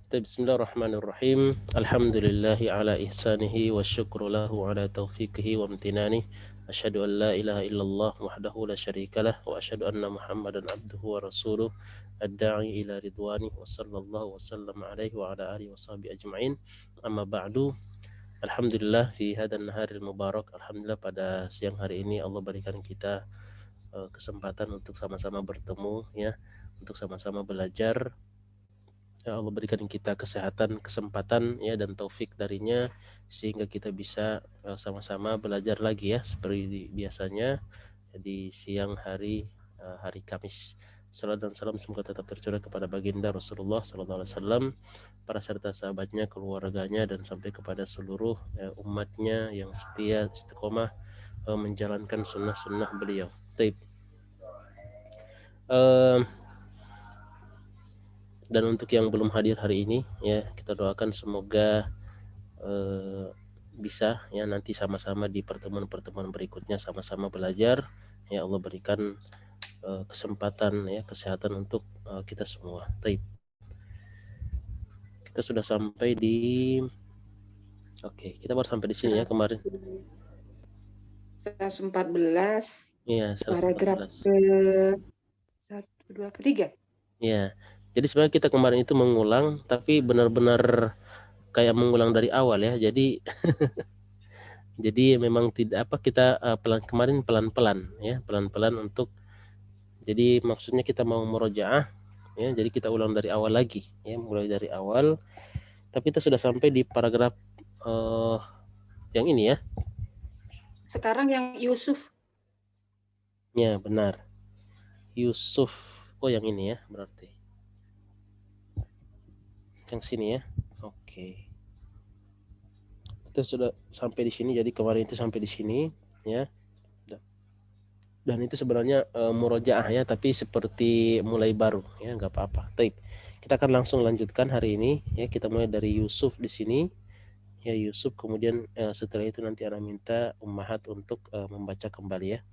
Bismillahirrahmanirrahim. Alhamdulillahi ala ihsanihi wa syukru lahu ala taufiqihi wa amtinanih. Asyhadu an la ilaha illallah wahdahu la syarikalah wa asyhadu anna Muhammadan abduhu wa rasuluh ad-da'i ila ridwanih wa sallallahu wa sallam alaihi wa ala alihi wa sahbihi ajma'in. Amma ba'du. Alhamdulillah di hadan naharil mubarak. Alhamdulillah pada siang hari ini Allah berikan kita kesempatan untuk sama-sama bertemu ya, untuk sama-sama belajar. Ya Allah berikan kita kesehatan, kesempatan ya dan taufik darinya sehingga kita bisa sama-sama belajar lagi ya seperti biasanya di siang hari hari Kamis. Salam dan salam semoga tetap tercurah kepada baginda Rasulullah Sallallahu Alaihi Wasallam, para serta sahabatnya, keluarganya dan sampai kepada seluruh umatnya yang setia istiqomah menjalankan sunnah-sunnah beliau. Taib. Dan untuk yang belum hadir hari ini ya kita doakan semoga bisa ya nanti sama-sama di pertemuan-pertemuan berikutnya sama-sama belajar ya Allah berikan kesempatan ya kesehatan untuk kita semua. Baik. Kita sudah sampai di kita baru sampai di sini ya kemarin. 114. Iya, paragraf 114. ke 1, 2, ketiga. Ya. Jadi sebenarnya kita kemarin itu mengulang tapi benar-benar kayak mengulang dari awal ya. Jadi jadi memang tidak kita kemarin pelan-pelan ya, pelan-pelan untuk jadi maksudnya kita mau murojaah ya, jadi kita ulang dari awal lagi ya, mulai dari awal. Tapi kita sudah sampai di paragraf yang ini ya. Sekarang yang Yusuf. Ya, benar. Yusuf. Oh, yang ini ya berarti. Yang sini ya. Oke. Kita sudah sampai di sini, jadi kemarin itu sampai di sini ya. Dan itu sebenarnya murojaah ya, tapi seperti mulai baru ya, nggak apa-apa. Baik. Kita akan langsung lanjutkan hari ini ya. Kita mulai dari Yusuf di sini. Ya Yusuf, kemudian setelah itu nanti Ana minta Ummahat untuk membaca kembali ya.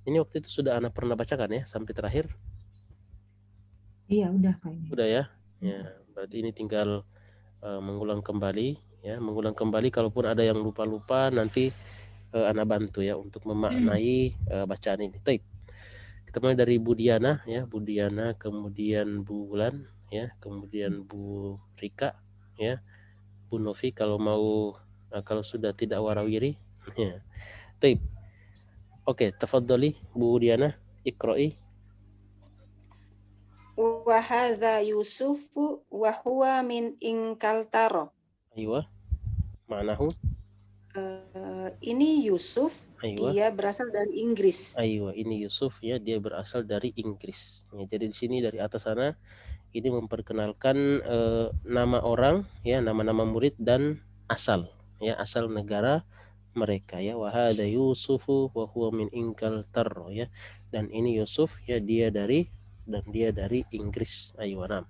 Ini waktu itu sudah Ana pernah bacakan ya sampai terakhir. Iya udah kayaknya. Udah ya. Ya berarti ini tinggal mengulang kembali ya, mengulang kembali. Kalaupun ada yang lupa-lupa nanti Ana bantu ya untuk memaknai bacaan ini. Baik. Kita mulai dari Bu Diana ya, Bu Diana, kemudian Bu Wulan ya, kemudian Bu Rika ya, Bu Novi kalau mau kalau sudah tidak warawiri ya. Baik. Oke, tafadhali Bu Diana, iqra'i. Wa hadza Yusufu wa huwa min Inkaltaro. Aywa. Ma'nahu. Ini Yusuf, Aywa. dia berasal dari Inggris. Aywa, ini Yusuf ya, dia berasal dari Inggris. Ya, jadi di sini dari atas sana ini memperkenalkan nama orang ya, nama-nama murid dan asal ya, asal negara mereka ya. Wa hadza Yusufu wa huwa min Inkaltaro ya. Dan ini Yusuf ya, dia dari Inggris. Aywa, nam.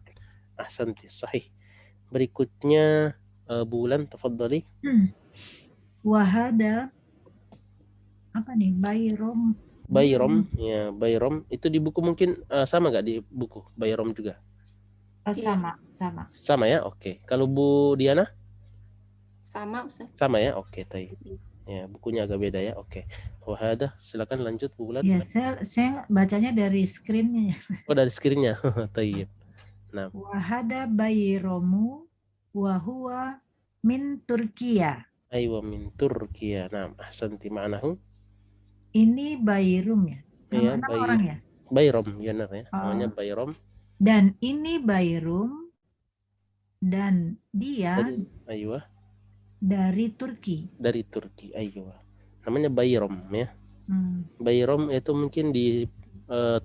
Ahsanti, sahih. Berikutnya Bulan, tafadhali. Wahada apa nih? Bayrom ya, Bayrom itu di buku mungkin sama nggak di buku Bayrom juga? Sama ya. Oke. Kalau Bu Diana? Sama Ustaz. Sama ya. Oke, taib. Ya, bukunya agak beda ya. Oke. Wahada, silakan lanjut Bu Bulan. ya. Saya bacanya dari screen-nya. Oh, dari screen-nya. Taib. Nah. Wahada Bayromu wa huwa min Turkiya. Aywa, min Turkiya. Nah, ahsanti, ma'nahu. Ini Bayrum ya. Iya, nama orang ya? Bayrom, benar ya. Namanya Bayrom. Dan ini Bayrum dan dia Aywa. dari Turki. Dari Turki, aywa. Namanya Bayrom ya. Bayrom itu mungkin di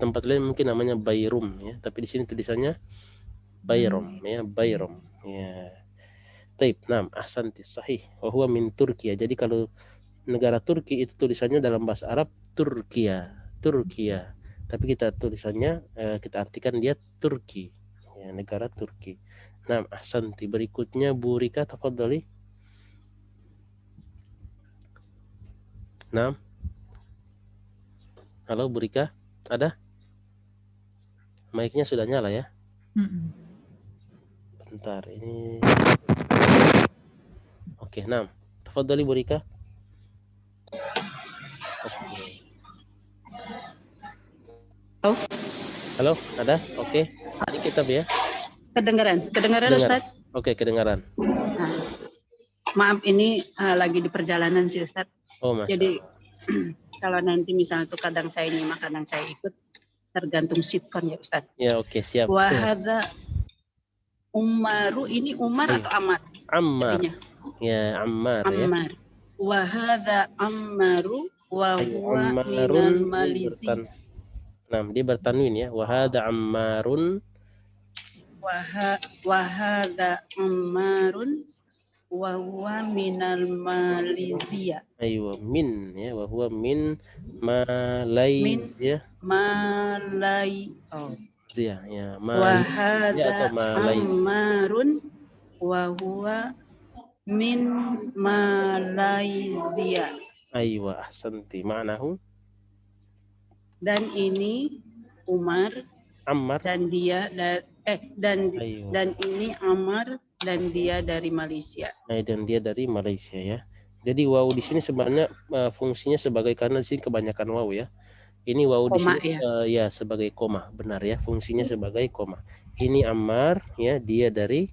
tempat lain mungkin namanya Bayrum ya, tapi di sini tulisannya Bayrom ya, Bayrom ya. Taib, nam, ahsanti, sahih. Wa huwa min Turkiya. Jadi kalau negara Turki itu tulisannya dalam bahasa Arab Turkiya. Tapi kita tulisannya kita artikan dia Turki. Ya, negara Turki. Nam, ahsanti. Berikutnya Bu Rika, tafadhali. Nam. Halo Bu Rika, ada? Mic-nya sudah nyala ya? sebentar ini. Oke, nah. Tafadhali Bu Rika. Oke. Halo, ada? Oke. Ini kitab ya. Kedengaran Dengar. Ustaz? Oke, kedengaran. Nah, maaf ini lagi di perjalanan sih Ustaz. Oh, Masya Jadi Allah. kalau nanti misalnya tuh kadang saya nyimak, kadang saya ikut, tergantung sitkon ya Ustaz. Ya, oke, siap. Wahada Umaru, ini Umar Ayo. atau Ammar? Ammar. Jadinya Ya, Ammar ya. Ammar. Wahada Ammaru wa Ayo, huwa Ammarun minal Malisi. Nah, dia bertanwin ya. Wahada Ammarun. Wahada Ammarun wa huwa minal Malaysia. Ayo, min ya. Wa huwa min Malaysia. Malai. Oh. Ya, ya. Malaysia Wahada atau Malaysia. Ammarun wa huwa min Malaysia. Ayo, ahsanti. Ma'nahu? Dan ini Umar Ammar. dan dia dan ini Ammar dan dia dari Malaysia. Dan dia dari Malaysia ya. Jadi waw di sini sebenarnya fungsinya sebagai, karena di sini kebanyakan waw ya. Ini waw di sini ya sebagai koma, benar ya, fungsinya sebagai koma. Ini Ammar ya, dia dari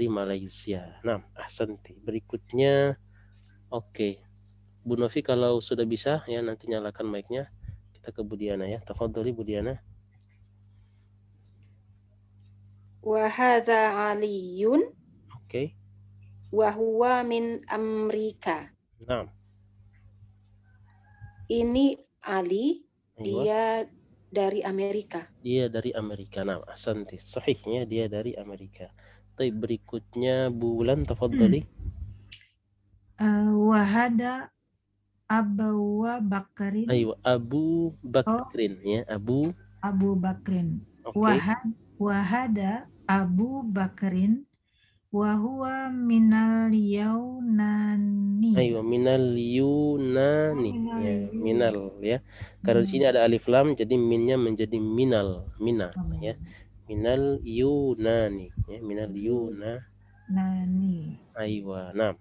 Malaysia. Nah, ahsanti. Berikutnya oke. Bu Novi kalau sudah bisa ya nanti nyalakan mic-nya. Kita ke Bu Diana ya. Tafadholi Bu Diana. Wa hadza Aliyun. Oke. Wa huwa min Amerika. Nah. Ini Ali, dia dari Amerika. Dia dari Amerika. Nah, ahsanti. Sahihnya dia dari Amerika. Tapi berikutnya Bu Wulan, tafadholi. Wahada Abu Bakrin. Ayo, Abu Bakrin ya, Abu Bakrin. Okay. Wahada Abu Bakrin wa huwa minal Yunani. Ayo, minal Yunani. Ya, minal ya. Karena di sini ada alif lam, jadi minnya menjadi minal, mina ya. Minal Yunani ya, minal Yunani. Aywa. Nah,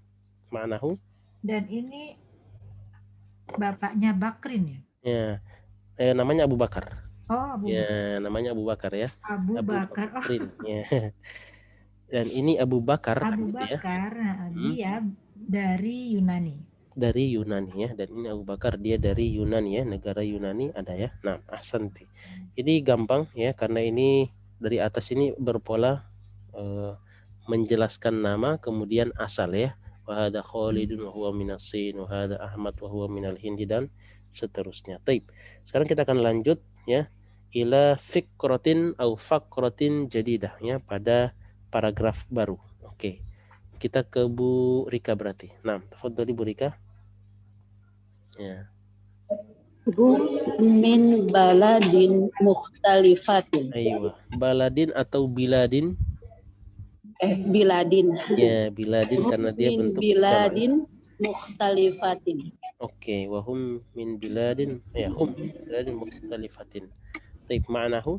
ma'nahu? Dan ini bapaknya Bakrin ya? Ya. Namanya Abu Bakar. Oh, Abu ya, namanya Abu Bakar ya. Abu Bakar. Bakrin, ya. Dan ini Abu Bakar. Abu gitu Bakar, ya. dia dari Yunani. Dari Yunani ya. Dan ini Abu Bakar, dia dari Yunani ya. Negara Yunani ada ya. Nah, ahsanti. Ini gampang ya, karena ini dari atas ini berpola menjelaskan nama kemudian asal ya. Wahada Khalidun wa huwa minas Sin, wahada Ahmad wa huwa minal Hindi, dan seterusnya. Taib. Sekarang kita akan lanjut ya ila fikratin au fakratin jadidah ya, pada paragraf baru. Oke. Kita ke Bu Rika berarti. Nah, tafadhali Bu Rika. Ya. Bu min baladin mukhtalifatin. Ayo, baladin atau biladin? Biladin. Ya, biladin karena dia min bentuk biladin mukhtalifatin. Oke, wahum min biladin, ya hum biladin mukhtalifatin. Taib, ma'nahu?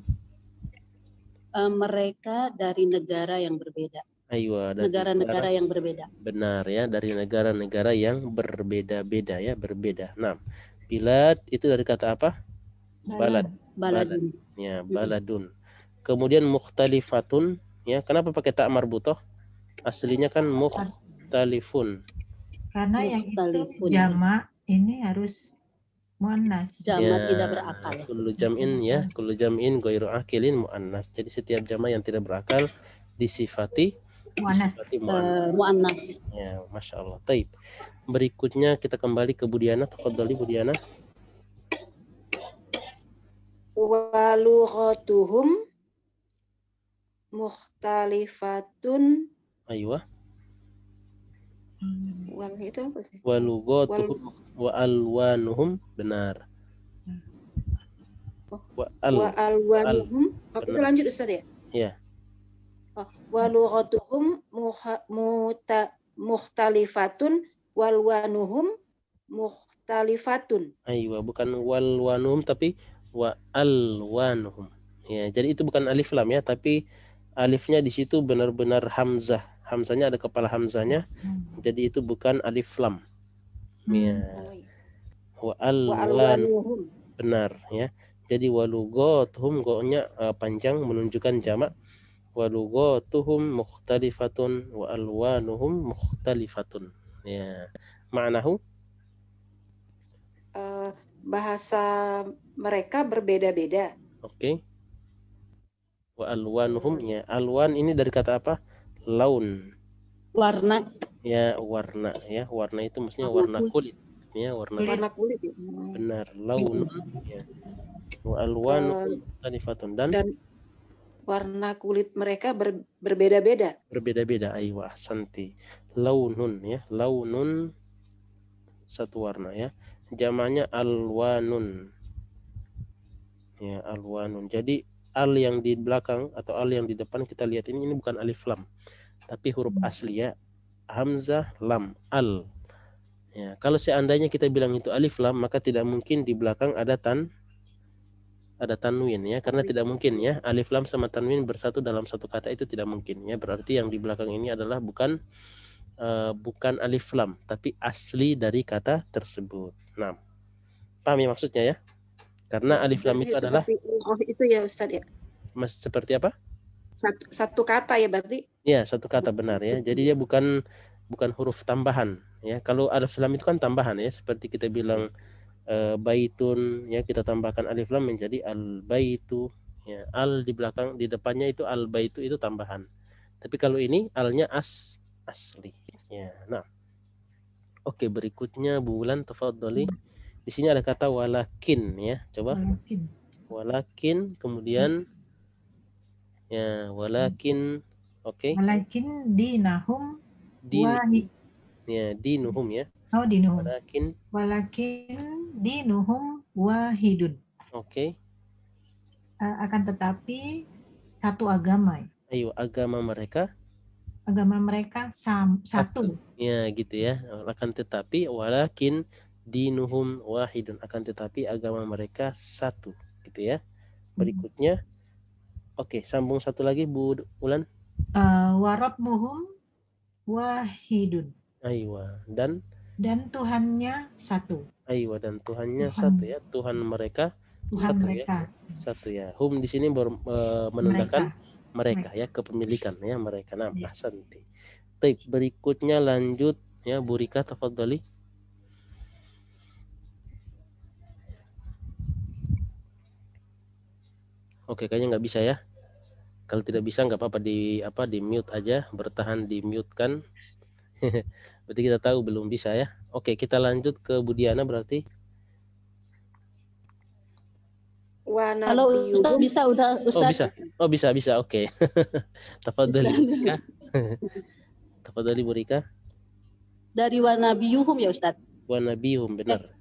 Mereka dari negara yang berbeda. Aywa, negara-negara yang berbeda. Benar ya, dari negara-negara yang berbeda-beda ya, berbeda. Nah, bilad itu dari kata apa? Baladun. Ya, baladun. Kemudian mukhtalifatun ya, kenapa pakai ta marbutoh? Aslinya kan mukhtalifun. Karena yang itu jamak ini harus muannas. Jamak tidak berakal. Kullu jam'in ya, kullu jam'in ghairu akilin muannas. Jadi setiap jamak yang tidak berakal disifati muannas. Ya, Masya Allah. Taib. Berikutnya kita kembali ke Bu Diana. Tafadhali Bu Diana. Wa lughatuhum mukhtalifatun. Aywa. Wal itu apa sih? Wa lughatuhum wa alwanuhum, benar. Wa alwanuhum. Itu lanjut Ustaz ya? Iya. Wa lughatuhum mukhtalifatun walwanuhum mukhtalifatun. Aywa, bukan walwanuhum tapi wa alwanuhum. Ya, jadi itu bukan alif lam ya, tapi alifnya di situ benar-benar hamzah. Hamzahnya ada kepala hamzahnya. Jadi itu bukan alif lam. Ya. Wa alwan benar ya. Jadi walugothum go-nya panjang menunjukkan jamak. Walugotuhum mukhtalifatun wa alwanuhum mukhtalifatun. Ya. Ma'nahu bahasa mereka berbeda-beda. Oke. Wa alwanuhum ya. Alwan ini dari kata apa? Laun. Warna. Ya, warna ya. Warna itu maksudnya warna kulit. Ya, warna kulit ya. Benar, laun ya. Wa alwanuhum mukhtalifatun dan warna kulit mereka berbeda-beda. Berbeda-beda. Aywa ahsanti. Launun ya. Launun satu warna ya. Jamaknya alwanun. Ya, alwanun. Jadi al yang di belakang atau al yang di depan kita lihat ini bukan alif lam, tapi huruf asli ya. Hamzah lam al. Ya, kalau seandainya kita bilang itu alif lam, maka tidak mungkin di belakang ada tanwin ya, karena tidak mungkin ya alif lam sama tanwin bersatu dalam satu kata, itu tidak mungkin ya. Berarti yang di belakang ini adalah bukan alif lam, tapi asli dari kata tersebut. Nah, paham ya maksudnya ya? Karena alif lam itu adalah itu ya Ustaz ya. Seperti apa? Satu kata ya berarti? Ya, satu kata benar ya. Jadi dia bukan huruf tambahan ya. Kalau alif lam itu kan tambahan ya, seperti kita bilang baitun ya, kita tambahkan alif lam menjadi al baitu ya. Al di belakang, di depannya itu al baitu, itu tambahan. Tapi kalau ini alnya asli ya. Nah, oke, berikutnya Bulan tafadhali. Di sini ada kata walakin ya. Coba. Walakin kemudian ya, walakin oke. Walakin dinahum ya, dinuhum ya. Oh, dinuhum. Walakin dinuhum wahidun. Oke. Akan tetapi satu agama. Ayo, agama mereka satu. Ya, gitu ya. Akan tetapi walakin dinuhum wahidun, akan tetapi agama mereka satu, gitu ya. Berikutnya oke, sambung satu lagi Bu Ulan. Warabbuhum wahidun. Aywa, dan Tuhannya satu. Aywa, dan Tuhannya satu ya. Tuhan mereka satu ya. Satu ya. Hum di sini menandakan mereka ya, kepemilikan ya mereka. Nah, ahsanti. Baik, berikutnya lanjut ya, Bu Rika tafadhali. Oke, kayaknya nggak bisa ya. Kalau tidak bisa nggak apa-apa, di mute aja, bertahan di mute kan. Berarti kita tahu belum bisa ya. Oke, kita lanjut ke Bu Diana berarti. Halo Ustaz, bisa udah Ustaz. Oh bisa. Oke. Tafadhali Bu Rika. Tafadhali Bu Rika. Dari wanabiyuhum ya Ustaz. Wanabiyuhum, benar.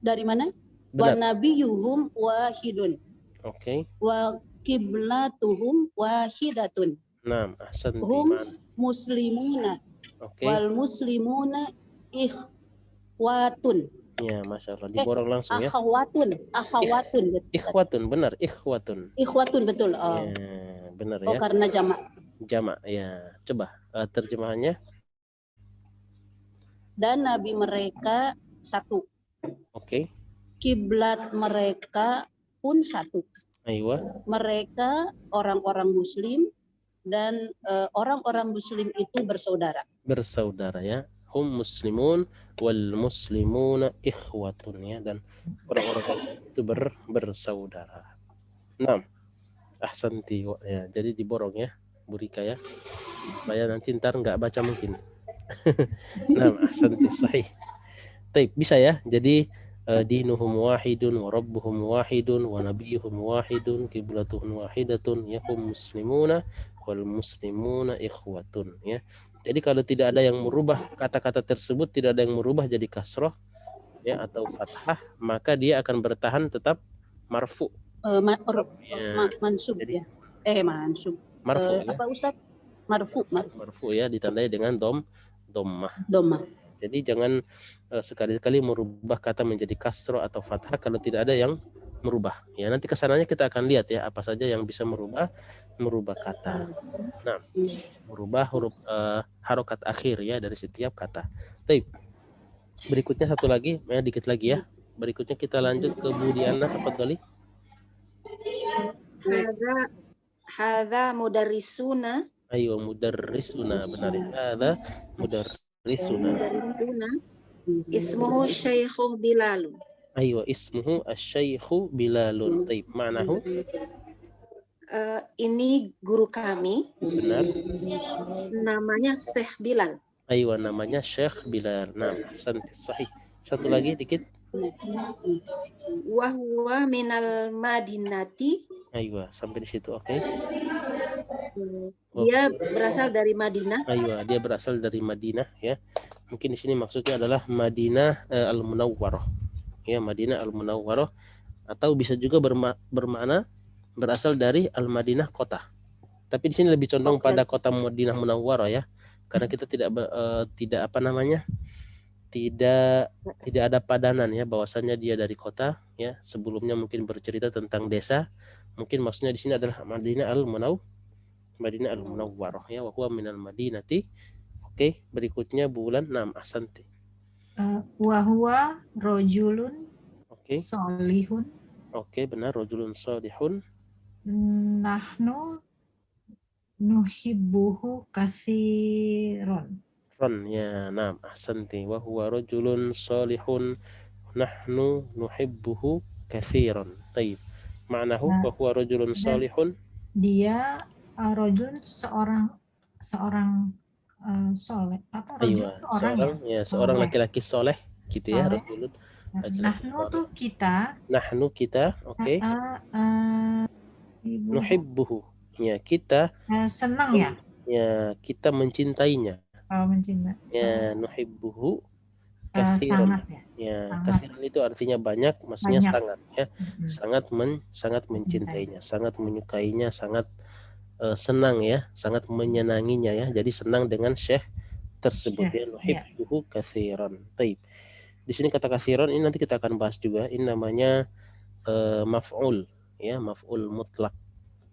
Dari mana? Wanabiyuhum wahidun. Oke. Wa kiblatuhum wahidatun. Nah, ahsanti. Hum muslimuna. Oke. Wal muslimuna ikhwatun. Ya, Masya Allah. Diborong langsung ya. Akhwatun. Ikhwatun, benar. Ikhwatun, betul. Oh. Ya, benar ya. Oh, karena jamak. Jamak, ya. Coba terjemahannya. Dan nabi mereka satu. Oke. Kiblat mereka pun satu. Aywa. Mereka orang-orang muslim dan orang-orang muslim itu bersaudara. Bersaudara ya. Hum muslimun wal muslimuna ikhwatun ya, dan orang-orang itu bersaudara. Nah, ahsanti ya. Jadi diborong ya, Bu Rika ya. Supaya nanti ntar nggak baca mungkin. Nah, ahsanti sahih. Baik, bisa ya. Jadi dinuhum wahidun wa rabbuhum wahidun wa nabiyuhum wahidun kiblatuhum wahidatun ya, hum muslimuna wal muslimuna ikhwatun ya. Jadi kalau tidak ada yang merubah kata-kata tersebut, tidak ada yang merubah jadi kasroh ya atau fathah, maka dia akan bertahan tetap marfu. Mansub ya. Mansub. Marfu ya. Apa Ustaz? Marfu ya, ditandai dengan dhammah. Jadi jangan sekali-kali merubah kata menjadi kasroh atau fathah kalau tidak ada yang merubah. Ya, nanti kesananya kita akan lihat ya apa saja yang bisa merubah merubah kata. Nah, merubah huruf harokat akhir ya dari setiap kata. Baik. Berikutnya satu lagi, dikit lagi ya. Berikutnya kita lanjut ke Bu Diana, tafadhali. Hadza mudarrisuna. Ayo mudarrisuna, benar ya. Hadza mudarrisuna. Mudarrisuna. Ismuhu Syaikhu Bilal. Ayo ismuhu asy-syaikhu Bilalun. Baik, ma'nahu? Ini guru kami. Benar. Namanya Syekh Bilal. Ayo namanya Syekh Bilal. Nah, sahih. Satu lagi dikit. Wa huwa minal Madinati. Ayo, sampai di situ, oke. Dia berasal dari Madinah. Ayo, dia berasal dari Madinah ya. Mungkin di sini maksudnya adalah Madinah Al-Munawwarah. Ya, Madinah Al-Munawwarah, atau bisa juga bermakna berasal dari Al-Madinah kota. Tapi di sini lebih condong pada kota Madinah Munawwarah ya. Karena kita tidak apa namanya? Tidak ada padanan ya bahwasannya dia dari kota ya. Sebelumnya mungkin bercerita tentang desa. Mungkin maksudnya di sini adalah Madinah Al-Munawwarah ya, wa huwa minal Madinati. Oke, berikutnya bulan 6 ahsanti. Wa huwa rajulun Oke. solihun. Oke, benar, rajulun salihun. Nahnu nuhibbuhu katsiran. Ya, 6 ahsanti. Wa huwa rajulun salihun nahnu nuhibbuhu katsiran. Baik. Ma'nahu wa huwa rajulun salihun. Dia rajul seorang soleh. Apa rajul itu orang ya? Seorang laki-laki soleh gitu ya, rajulun. Nahnu tuh kita. Nahnu kita, oke. Nuhibbuhu. Ya, kita senang ya. Ya, kita mencintainya. Mencintai. Ya, nuhibbuhu katsiran. Sangat ya. Ya, katsiran itu artinya banyak, maksudnya sangat ya. Sangat mencintainya, sangat menyukainya, sangat senang ya, sangat menyenanginya ya. Jadi senang dengan syekh tersebut ya, nuhibbuhu katsiran. Baik. Di sini kata katsiran ini nanti kita akan bahas juga. Ini namanya maf'ul ya, maf'ul mutlak.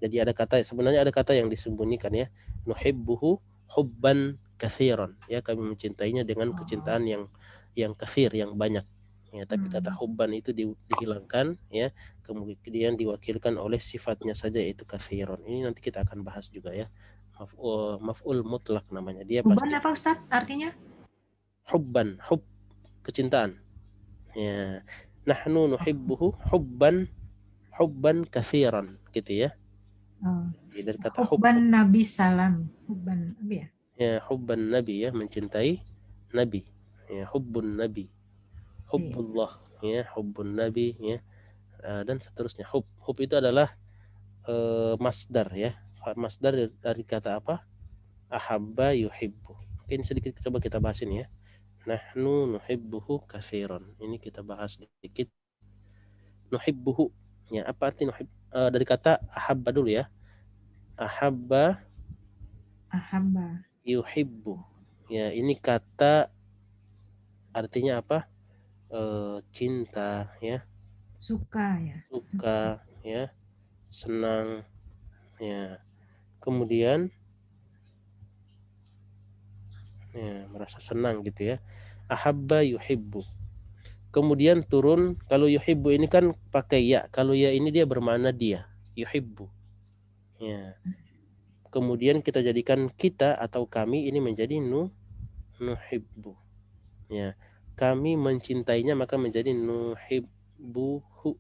Jadi sebenarnya ada kata yang disembunyikan ya. Nuhibbuhu hubban katsiran. Ya, kami mencintainya dengan kecintaan yang katsir, yang banyak. Ya, tapi kata hubban itu dihilangkan ya. Kemudian diwakilkan oleh sifatnya saja, yaitu katsiran. Ini nanti kita akan bahas juga ya. Maf'ul mutlak namanya. Dia hubban pasti apa Ustaz artinya? Hubban, kecintaan. Ya. Nahnu nuhibbuhu hubban katsiran gitu ya. Dari kata hubban Nabi salam, hubban Nabi ya. Ya, hubban Nabi ya, mencintai Nabi. Ya, hubbun Nabi, hubbullah ya, hubbun Nabi ya, dan seterusnya. Hub itu adalah masdar ya. Masdar dari kata apa? Ahabba yuhibbu. Mungkin sedikit coba kita bahas ini ya. Nahnu nuhibbuhu katsiran. Ini kita bahas sedikit. Nuhibbuhu. Ya, apa arti nuhib? Dari kata ahabba dulu ya. Ahabba yuhibbu. Ya, ini kata artinya apa? Cinta ya. Suka ya. Suka ya. Senang ya. Kemudian ya, merasa senang gitu ya. Ahabba yuhibbu. Kemudian turun, kalau yuhibbu ini kan pakai ya. Kalau ya ini dia bermakna dia, yuhibbu. Ya. Kemudian kita jadikan kita atau kami ini menjadi nuhibbu. Ya. Kami mencintainya maka menjadi nuhibbuhu.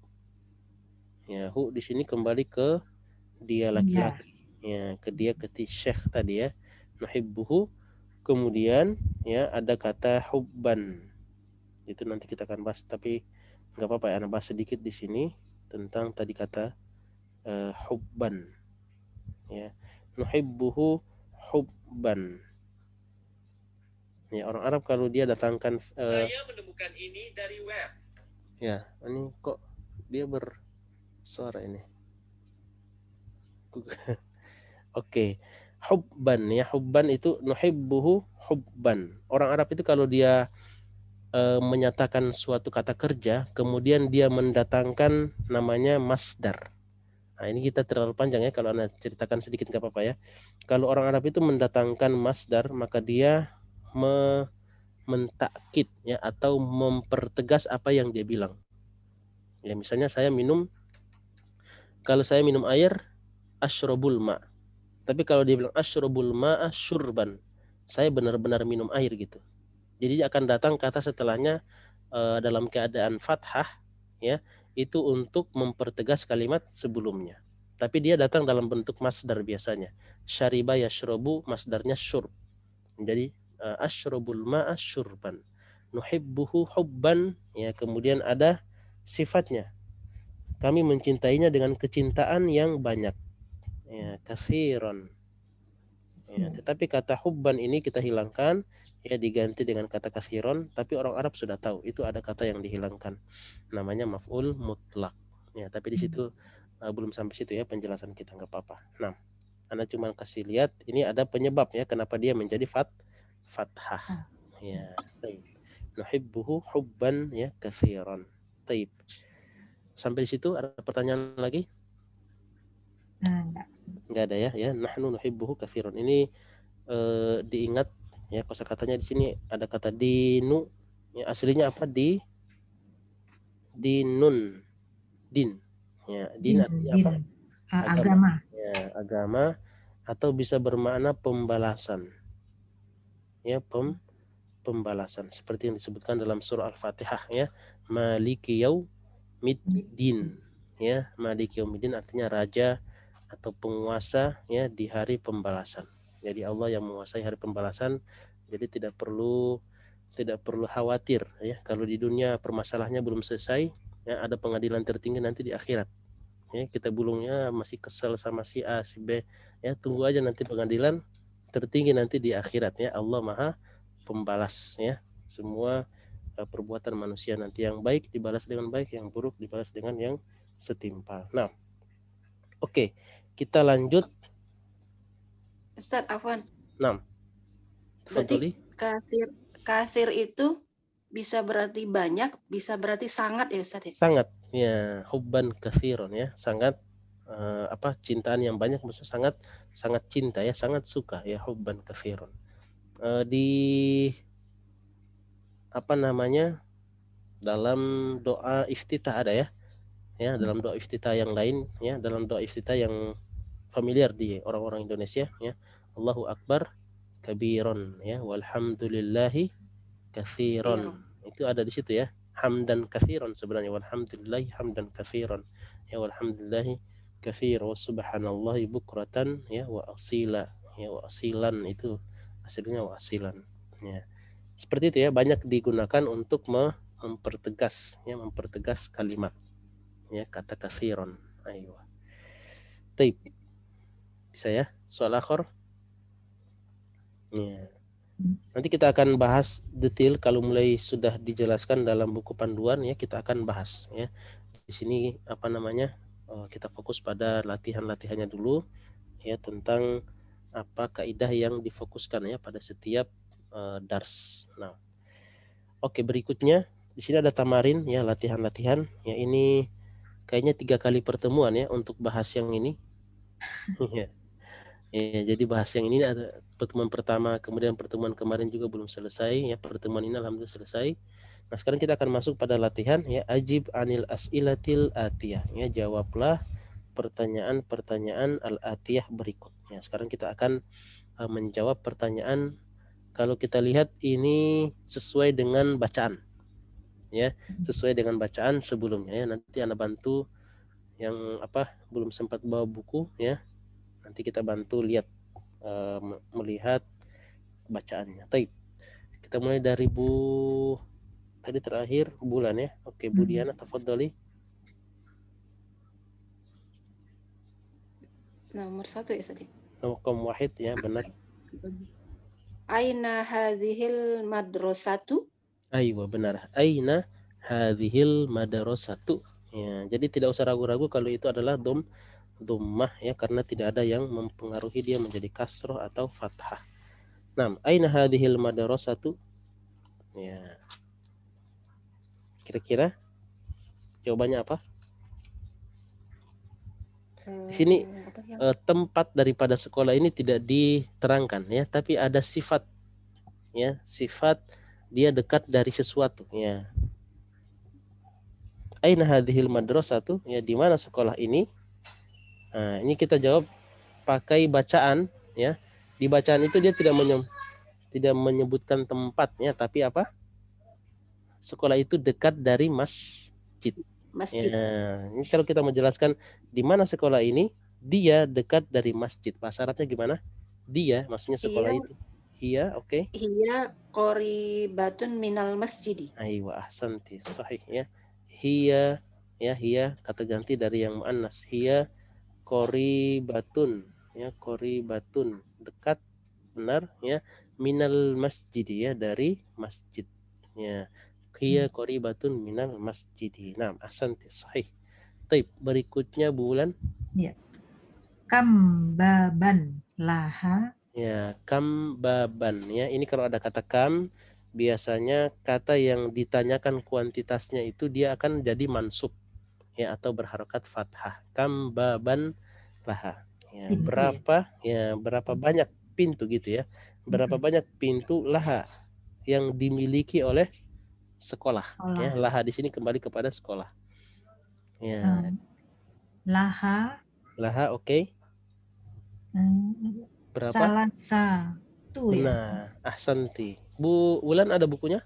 Ya, hu di sini kembali ke dia laki-laki. Ya, ke syekh tadi ya. Nuhibbuhu. Kemudian ya ada kata hubban. Itu nanti kita akan bahas, tapi nggak apa-apa ya, bahas sedikit di sini tentang tadi kata hubban. Ya, nuhibbuhu hubban. Ya, orang Arab kalau dia datangkan saya menemukan ini dari web. Ya, ini kok dia bersuara ini. Oke. Hubban ya, hubban itu nuhibbuhu hubban. Orang Arab itu kalau dia menyatakan suatu kata kerja, kemudian dia mendatangkan namanya masdar. Nah, ini kita terlalu panjang ya kalau Anda ceritakan sedikit nggak apa-apa ya. Kalau orang Arab itu mendatangkan masdar, maka dia mentakkid ya, atau mempertegas apa yang dia bilang. Ya, misalnya kalau saya minum air, asyrabul ma. Tapi kalau dia bilang asyrabul ma'a syurban, saya benar-benar minum air gitu. Jadi akan datang kata setelahnya dalam keadaan fathah ya, itu untuk mempertegas kalimat sebelumnya. Tapi dia datang dalam bentuk masdar biasanya. Syariba yashrabu, masdarnya syurb. Jadi asyrabul ma'a syurban. Nuhibbuhu hubban, ya, kemudian ada sifatnya. Kami mencintainya dengan kecintaan yang banyak. Ya, kathiran. Ya, tetapi kata hubban ini kita hilangkan, ya, diganti dengan kata kathiron, tapi orang Arab sudah tahu itu ada kata yang dihilangkan, namanya maf'ul mutlak. Ya, tapi di situ belum sampai situ ya penjelasan kita, nggak apa-apa. Nah, Anda cuma kasih lihat ini ada penyebab ya kenapa dia menjadi fathah. Ya, taib. Nuhibbuhu hubban ya kathiron. Taib. Sampai di situ ada pertanyaan lagi? Nggak ada ya. Ya, nahnu nuhibbuhu kathiron. Ini diingat ya, kosakatanya di sini ada kata dinu ya, aslinya apa? Dinun, din ya, din artinya apa? Agama. Ya, agama, atau bisa bermakna pembalasan ya, pembalasan seperti yang disebutkan dalam surah Al-Fatihah ya, maliki yaumiddin ya, maliki yaumiddin artinya raja atau penguasa ya di hari pembalasan. Jadi Allah yang menguasai hari pembalasan, jadi tidak perlu khawatir ya, kalau di dunia permasalahannya belum selesai ya, ada pengadilan tertinggi nanti di akhirat ya, kita belumnya masih kesel sama si A si B ya, tunggu aja nanti pengadilan tertinggi nanti di akhirat ya. Allah Maha Pembalas ya, semua perbuatan manusia nanti, yang baik dibalas dengan baik, yang buruk dibalas dengan yang setimpal. Nah, oke, kita lanjut. Ustaz Afwan. Nah, berarti kathir itu bisa berarti banyak, bisa berarti sangat ya Ustaz ya? Sangat ya, hubban kathiron ya, sangat cintaan yang banyak, maksudnya sangat cinta ya, sangat suka ya, hubban kathiron. Di dalam doa iftitah ada ya, dalam doa iftitah yang lain ya, dalam doa iftitah yang familiar di orang-orang Indonesia ya, Allahu Akbar kabiron ya, walhamdulillahi kathiron. Itu ada di situ ya, hamdan kathiron sebenarnya, walhamdulillahi hamdan kathiron ya, walhamdulillahi kathir, wa subhanallahi bukratan ya, wa asila ya, wa asilan itu hasilnya wa asilan ya. Seperti itu ya, banyak digunakan untuk mempertegas kalimat ya, kata kathiron. Ayo. Taib. Bisa ya? Soal akhir. Ya. Nanti kita akan bahas detail kalau mulai sudah dijelaskan dalam buku panduan ya, kita akan bahas ya. Di sini kita fokus pada latihan-latihannya dulu ya, tentang apa kaidah yang difokuskan ya pada setiap dars. Nah, oke, berikutnya di sini ada tamarin ya, latihan-latihan ya, ini kayaknya 3 kali pertemuan ya untuk bahas yang ini. Ya, jadi bahas yang ini ada pertemuan pertama, kemudian pertemuan kemarin juga belum selesai ya, pertemuan ini alhamdulillah selesai. Nah, sekarang kita akan masuk pada latihan ya, ajib anil as'ilatil atiyah ya, jawablah pertanyaan-pertanyaan al-atiyah berikut ya. Sekarang kita akan menjawab pertanyaan, kalau kita lihat ini sesuai dengan bacaan ya, sesuai dengan bacaan sebelumnya ya. Nanti Anda bantu yang belum sempat bawa buku ya, nanti kita bantu lihat melihat bacaannya. Baik, kita mulai dari tadi terakhir bulan ya. Oke, Bu Diana, tafadhali. Nomor 1 ya Ustaz. Nomor wahid ya, benar. Aina hadhil madrasatu? Aywa, benar. Aina hadhil madrasatu. Ya, jadi tidak usah ragu-ragu kalau itu adalah dhammah ya, karena tidak ada yang mempengaruhi dia menjadi kasroh atau fathah. Nah, aina hadhil madrasatu? Ya. Kira-kira jawabannya apa? Di sini apa yang tempat daripada sekolah ini tidak diterangkan ya, tapi ada sifat ya, sifat dia dekat dari sesuatu ya. Aina hadhil madrasatu, ya di mana sekolah ini? Nah, ini kita jawab pakai bacaan ya. Di bacaan itu dia tidak menyebutkan tempatnya, tapi apa? Sekolah itu dekat dari masjid. masjid? Ya, ini kalau kita menjelaskan di mana sekolah ini, dia dekat dari masjid. Bahasa Arabnya gimana? Dia, maksudnya sekolah Iya. itu. Hiya, oke. Hiya qoribatun minal masjidi. Aywa, ahsanti, sahih ya. Hiya, ya hiya kata ganti dari yang muannas. Hiya qoribatun, ya qoribatun, dekat, benar ya. Minal masjid, ya dari masjid. Ya. Hiya qoribatun minal masjidi. Nah, ahsanti, sahih. Taib, berikutnya bulan. Ya. Kam baban laha. Ya, kam baban ya. Ini kalau ada kata kam, biasanya kata yang ditanyakan kuantitasnya itu dia akan jadi mansub ya, atau berharokat fathah. Kam baban laha. Ya, Pintu, berapa banyak pintu gitu ya. Berapa banyak pintu laha yang dimiliki oleh sekolah. Ya, laha di sini kembali kepada sekolah. Ya. Laha. Laha, oke. Berapa? Salah satu ya. Benar, ahsanti. Bu Wulan ada bukunya?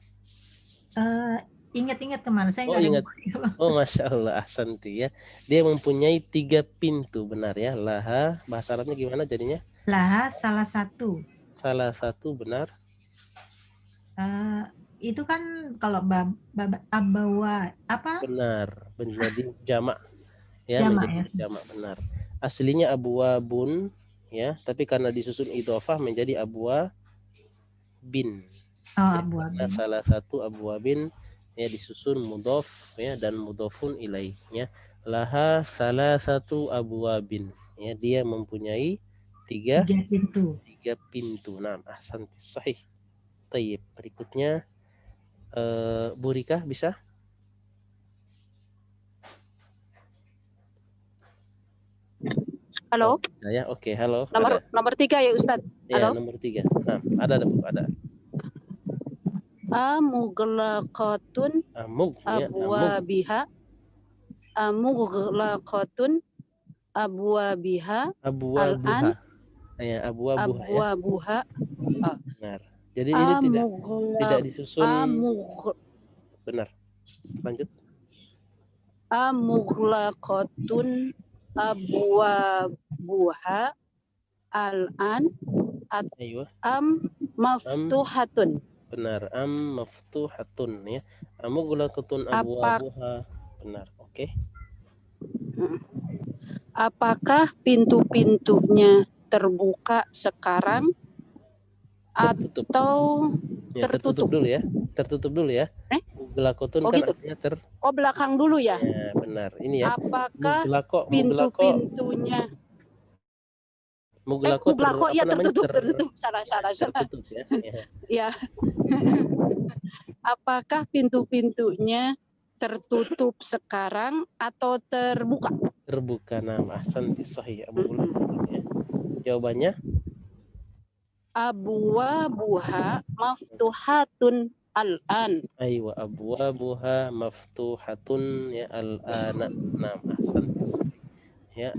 Ingat-ingat kemarin saya Oh, nggak ada ingat. bukunya. Oh, Masya Allah, ahsanti ya. Dia mempunyai 3 pintu, benar ya. Laha, bahasa Arabnya gimana jadinya? Laha salah satu. Salah satu, benar. Itu kan kalau abawa apa? Benar, menjadi jamak ya, Jamak, menjadi ya. jamak, benar. Aslinya abwabun ya, tapi karena disusun idhofah menjadi abwabin. Oh, Ya, abwabin. salah satu abwabin ya disusun mudhof ya dan mudhofun ilaih ya. Laha salah satu abwabin ya, dia mempunyai 3 pintu. 3 pintu. Nah, ahsanti, sahih. Tayyib. Berikutnya Bu Rika bisa? Halo. Oh, ya, oke, halo. Nomor 3 ya Ustadz. Ya, Halo. nomor 3. Nah, ada Bu, ada. Amughlaqatun abwabiha. Amughlaqatun abwabiha. Al-an. Ya, abwabuha. Ya. Benar. Jadi ini tidak disusun. Benar. Lanjut. Amughlaqatun abwabuha al-an maftuhatun. Benar, maftuhatun ya. Amughlaqatun abwabuha. Benar. Oke. Apakah pintu-pintunya terbuka sekarang tertutup. Atau ya, tertutup dulu ya. Tertutup dulu ya. Mughlaqatun kan gitu? artinya belakang dulu ya. Ya, benar. Ini ya. Apakah pintu-pintunya Mughlaqo ya tertutup. Salah. Tertutup ya. Ya. Apakah pintu-pintunya tertutup sekarang atau terbuka? Terbuka. Nama ahsanti, sahih. Ya. Jawabannya abwabuha maftuhatun al-an. Aywa, abwabuha maftuhatun ya al-ana. Nama ahsanti, sahih. Ya,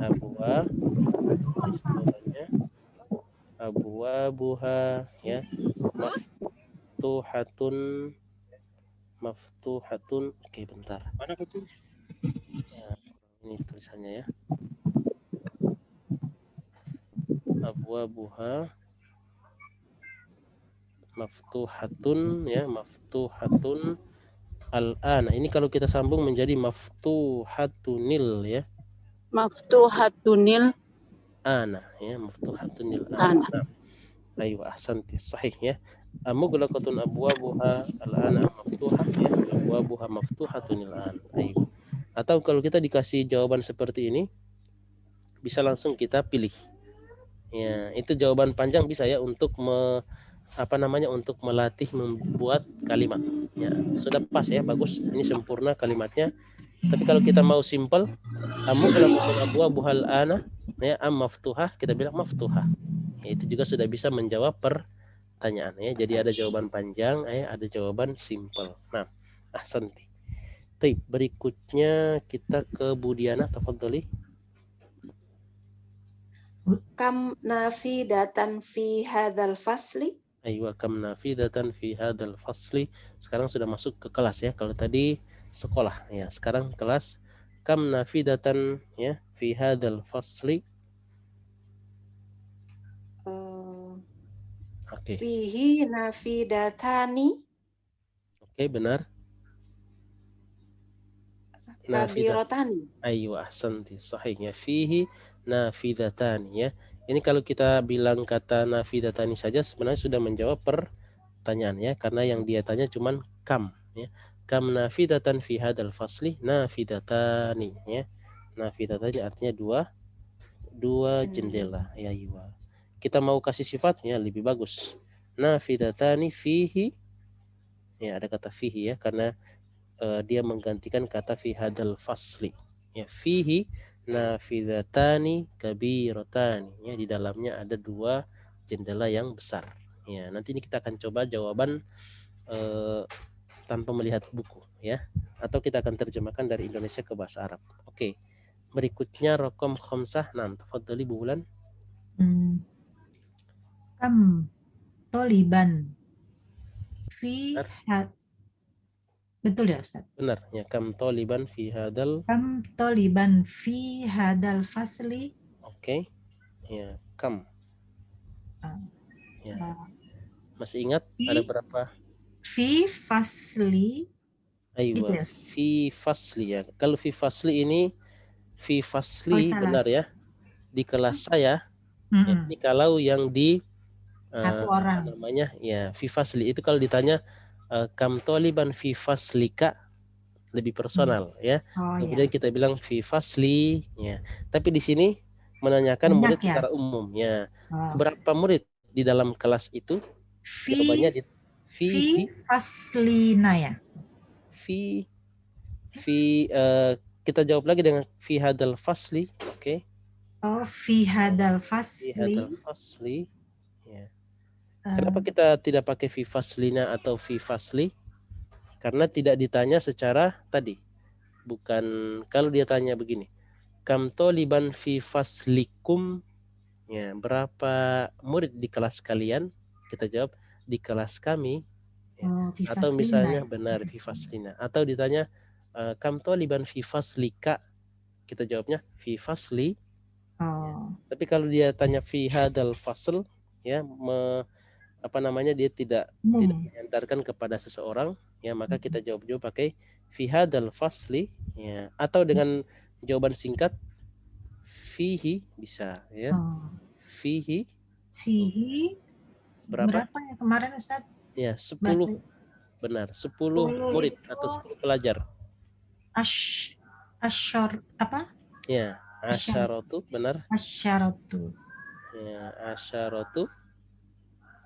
abwabuha ya maftuhatun. Oke, bentar. Mana kecil? Ya, ini tulisannya ya. Abwabuha maftuhatun ya, maftuhatun al-an. Ini kalau kita sambung menjadi maftuhatunil ya. Maftuhatunil ana ya, maftuhatunil ana. Ayo, ahsanti, sahih ya. Mughlaqatun abwabuha al-ana maftuhah ya, abwabuha maftuhatunil an. Ayo. Atau kalau kita dikasih jawaban seperti ini, bisa langsung kita pilih. Ya, itu jawaban panjang bisa ya untuk untuk melatih membuat kalimat. Ya, sudah pas ya, bagus. Ini sempurna kalimatnya. Tapi kalau kita mau simple, abuhal ana, ya, maftuhah, kita bilang maftuhah. Ya, itu juga sudah bisa menjawab pertanyaan ya. Jadi ada jawaban panjang, ada jawaban simple. Nah, ahsanti. Baik, berikutnya kita ke Budiana, tafadhali. Kam nafidatan fi hadzal fasli? Aywa, kam nafidatan fi hadzal fasli. Sekarang sudah masuk ke kelas ya. Kalau tadi sekolah ya, sekarang kelas. Kam nafidatan ya fi hadzal fasli. Oke. Fihi nafidatani. Oke, benar. Kabirotani. Aywa, ahsanti, sahih ya. Fihi nafidatani ya. Ini kalau kita bilang kata nafidatani saja sebenarnya sudah menjawab pertanyaan ya, karena yang dia tanya cuman kam ya. Kam nafidatan fi hadzal fasli, nafidatani ya. Nafidatani artinya dua jendela ya. Aywa. Kita mau kasih sifatnya lebih bagus. Nafidatani fihi ya, ada kata fihi ya, karena dia menggantikan kata fi hadzal fasli ya. Fihi nafidatani kabiratani ya, di dalamnya ada dua jendela yang besar ya. Nanti ini kita akan coba jawaban tanpa melihat buku ya, atau kita akan terjemahkan dari Indonesia ke bahasa Arab. Oke, berikutnya rokom khamsah. Nah, tafadhali Bu Bulan. Kam toliban fi betul ya Ustaz? Benar ya, kam toliban fi hadal. Kam toliban fi hadal fasli. Oke. Ya, kam. Ya. Masih ingat ada berapa? Fi fasli. Aywa, Gitu ya? fi fasli ya. Kalau fi fasli ini fi fasli benar ya. Di kelas saya. Ya, ini kalau yang di satu orang namanya ya fi fasli itu kalau ditanya kam toliban fi faslika, lebih personal ya. Kemudian kita bilang fi fasli ya. Tapi di sini menanyakan murid secara umum ya. Berapa murid di dalam kelas itu? Jawabannya di fi faslina ya. Fi kita jawab lagi dengan fi hadal fasli. Oke. Oh, fi hadal fasli. Fi hadal fasli. Ya. Kenapa kita tidak pakai fi faslina atau fi fasli? Karena tidak ditanya secara tadi. Bukan, kalau dia tanya begini. Kam toliban fi faslikum. Ya, berapa murid di kelas kalian? Kita jawab di kelas kami. Ya. Atau misalnya benar fi faslina. Atau ditanya kam toliban fi faslika. Kita jawabnya fi fasli. Ya. Tapi kalau dia tanya fi hadal fasl, ya, dia tidak menyandarkan kepada seseorang ya, maka kita jawab pakai fi hadzal fasli ya, atau dengan jawaban singkat fihi bisa ya. Fihi berapa ya kemarin Ustaz? Ya, 10. Benar, 10 murid atau 10 pelajar. Asyar apa? Ya, asyaratu benar. Asyaratu. Ya, asyaratu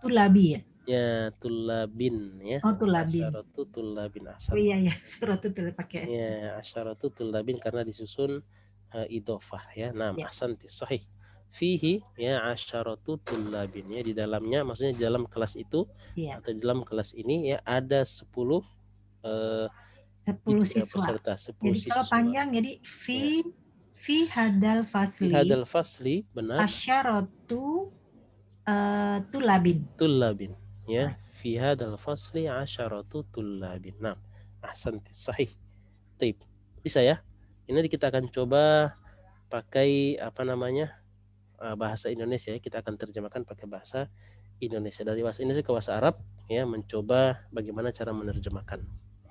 tulabi ya? Ya, tulabin ya. Oh, tulabin. Asyaratu tulabin. Oh iya, asyaratu tulabin pakai S. Ya, asyaratu tulabin karena disusun idhofah ya. Nah, ahsanti, sahih. Fihi ya asyaratu tulabin ya, di dalamnya maksudnya di dalam kelas itu atau di dalam kelas ini ya ada 10 siswa. Peserta, 10 jadi siswa. Kalau panjang jadi fi hadal fasli. Fi hadal fasli benar. Asyaratu tulabin. Tulabin ya. Fi hadal fasli asyaratu tulabin. Nah, ahsanti, sahih. Taib. Bisa ya? Ini kita akan coba pakai bahasa Indonesia ya. Kita akan terjemahkan pakai bahasa Indonesia, dari bahasa Indonesia ke bahasa Arab ya, mencoba bagaimana cara menerjemahkan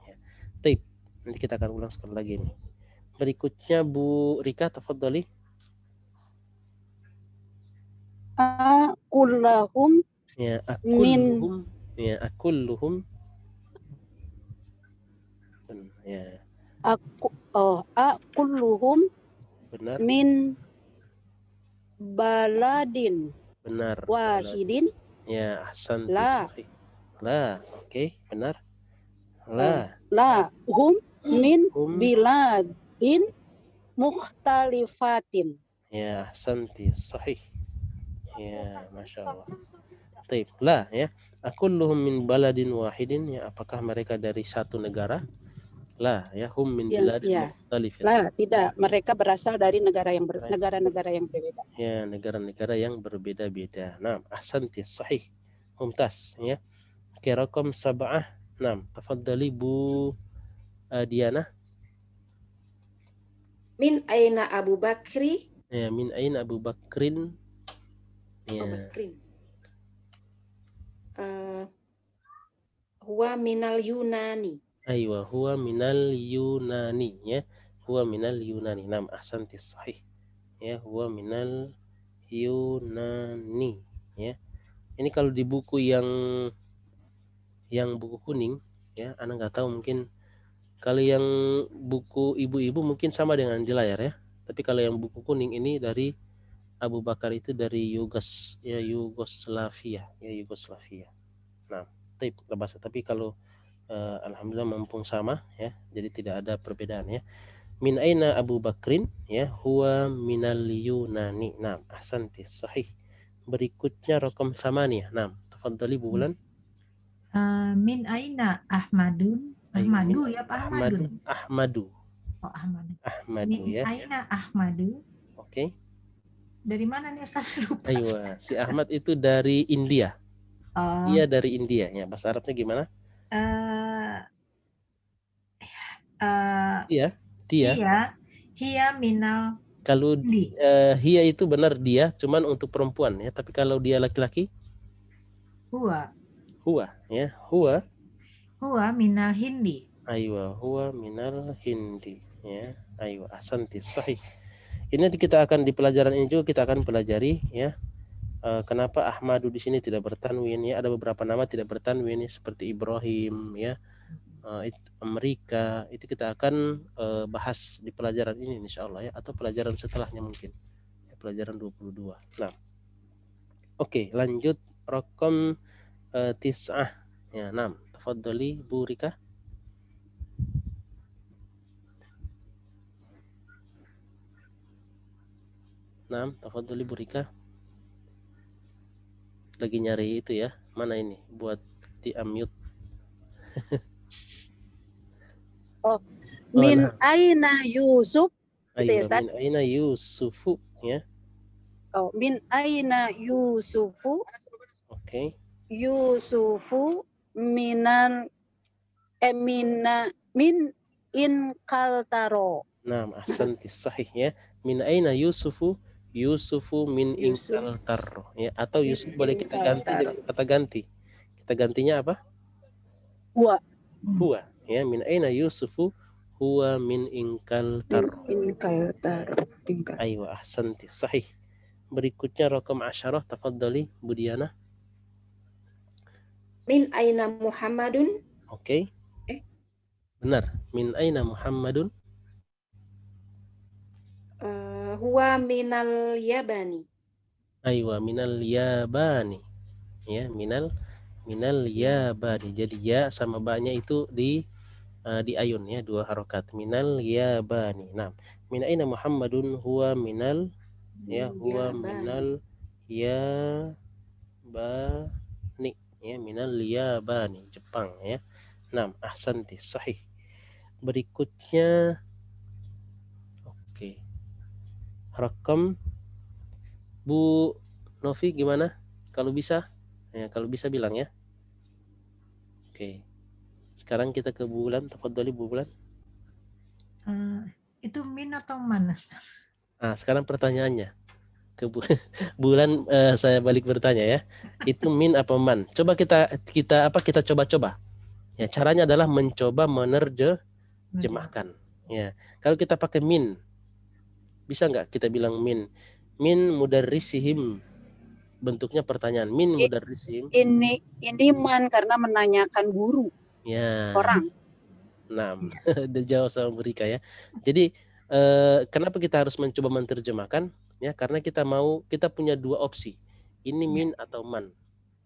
ya. Taib. Nanti kita akan ulang sekali lagi nih. Berikutnya Bu Rika, tafadhali. Akullahum ya, akulluhum ya, akulluhum ya. Akulluhum benar. Min baladin benar. Wahidin ya, ahsanti, la sahih. La, oke, benar. La hum min biladin mukhtalifatin. Ya, ahsanti, sahih. Ya, Masya Allah. Taib, lah ya. Akulluhum min baladin wahidin, ya, apakah mereka dari satu negara? Lah ya, hum min biladin mukhtalifin. Lah, tidak, mereka berasal dari negara-negara yang berbeda. Ya, negara-negara yang berbeda-beda. Nah, ahsanti, sahih. Mumtaz, ya. Oke, raqam 7. Nah, tafadhali Bu Diana. Min aina Abu Bakri? Ya, min aina Abu Bakrin? Ya. Abu Bakrin. Huwa minal Yunani. Aywa, huwa minal Yunani, ya. Huwa minal Yunani. Nam, ahsanti, sahih. Ya, huwa minal Yunani, ya. Ini kalau di buku yang buku kuning, ya, Ana nggak tahu, mungkin kalau yang buku ibu-ibu mungkin sama dengan di layar, ya. Tapi kalau yang buku kuning ini dari Abu Bakar itu dari Yugoslavia, ya, Yugoslavia. Nah, tapi kalau alhamdulillah mumpung sama, ya, jadi tidak ada perbedaan, ya. Min aina Abu Bakrin, ya, huwa minal Yunani. Nah, ahsanti, sahih. Berikutnya raqam 8. Nah, tafadhali Bu Bulan. Min aina Ahmadun? Ahmadu ya Pak Ahmadun? Ahmadu. Oh, Ahmadu. Ahmadu, Min ya. aina Ahmadu? Oke. Dari mana nih Ustaz? Lupa. Aywa, si Ahmad itu dari India. Dia dari India, ya. Bahasa Arabnya gimana? Hia minal. Kalau hia itu benar dia, cuman untuk perempuan, ya. Tapi kalau dia laki-laki? Huwa, ya. Huwa minal Hindi. Aywa, huwa minal Hindi, ya. Aywa, ahsanti, sahih. Ini kita akan di pelajaran ini juga kita akan pelajari, ya. Kenapa Ahmadu di sini tidak bertanwin, ya. Ada beberapa nama tidak bertanwin, ya, seperti Ibrahim, ya. Amerika, itu kita akan bahas di pelajaran ini insyaallah, ya, atau pelajaran setelahnya mungkin, ya, pelajaran 22. Nah, oke, lanjut raqam 9. Ya, 6. Tafadhali Bu Rika. Nah, tafadhali Bu Rika. Lagi nyari itu, ya. Mana ini buat di unmute. Min aina Yusuf? Aywa, min aina Yusufu, ya. Oh, min aina Yusufu? Oke. Yusufu min inkaltaro. Nah, ahsanti, sahih, ya. Min aina Yusufu? Yusufu min inkaltaro, ya. Atau Yusuf boleh kita ganti dengan kata ganti. Kita gantinya apa? Huwa, ya. Min aina Yusufu? Huwa min inkaltaro. Aywa, ahsanti, sahih. Berikutnya raqam 10. Tafadhali Bu Diana. Min aina Muhammadun? Oke. Benar. Min aina Muhammadun? Huwa minal Yabani. Aywa, minal Yabani. Ya, minal Yabani. Jadi ya sama ba-nya itu di ayun, ya, 2 harokat. Minal Yabani. Nah, min aina Muhammadun? Huwa minal, ya, huwa minal Yabani, ya, minal Yabani, Jepang, ya. Nah, ahsanti, sahih. Berikutnya, oke. Rakam Bu Novi gimana? Kalau bisa, ya, kalau bisa bilang, ya. Oke. Sekarang kita ke Bu Bulan. Tafadhali Bu Bulan. Itu min atau man? Nah, sekarang pertanyaannya ke Bulan, saya balik bertanya, ya. Itu min apa man? Coba kita coba-coba. Ya, caranya adalah mencoba menerjemahkan. Ya. Kalau kita pakai min, bisa nggak kita bilang min? Min mudarrisihim. Bentuknya pertanyaan. Min mudarrisihim. Ini man karena menanyakan guru. Ya. Orang. Nah, dijawab sama Bu Rika, ya. Jadi kenapa kita harus mencoba menerjemahkan? Ya, karena kita punya 2 opsi. Ini min atau man.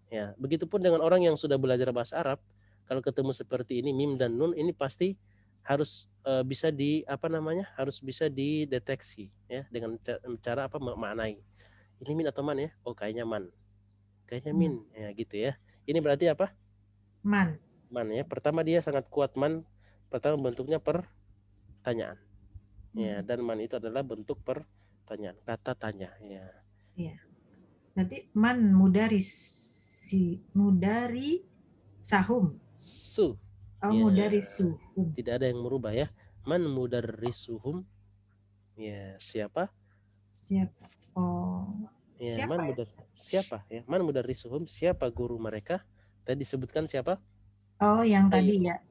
Ya, begitupun dengan orang yang sudah belajar bahasa Arab, kalau ketemu seperti ini mim dan nun, ini pasti harus bisa di apa namanya? Harus bisa dideteksi ya dengan cara apa memaknai. Ini min atau man ya? Oh, kayaknya man. Kayaknya min ya gitu ya. Ini berarti apa? Man. Man ya. Pertama dia sangat kuat man. Pertama bentuknya pertanyaan. Ya, dan man itu adalah bentuk pertanyaan, kata tanya ya. Iya. Nanti man mudari sahum. Su. Oh, Ya, mudari suhum. tidak ada yang merubah ya. Man mudarrisuhum. Ya, siapa? Siapa? Oh. Ya, Siapa ya? Siapa ya? Man mudarrisuhum, siapa guru mereka? Tadi disebutkan siapa? Oh, yang tadi ya.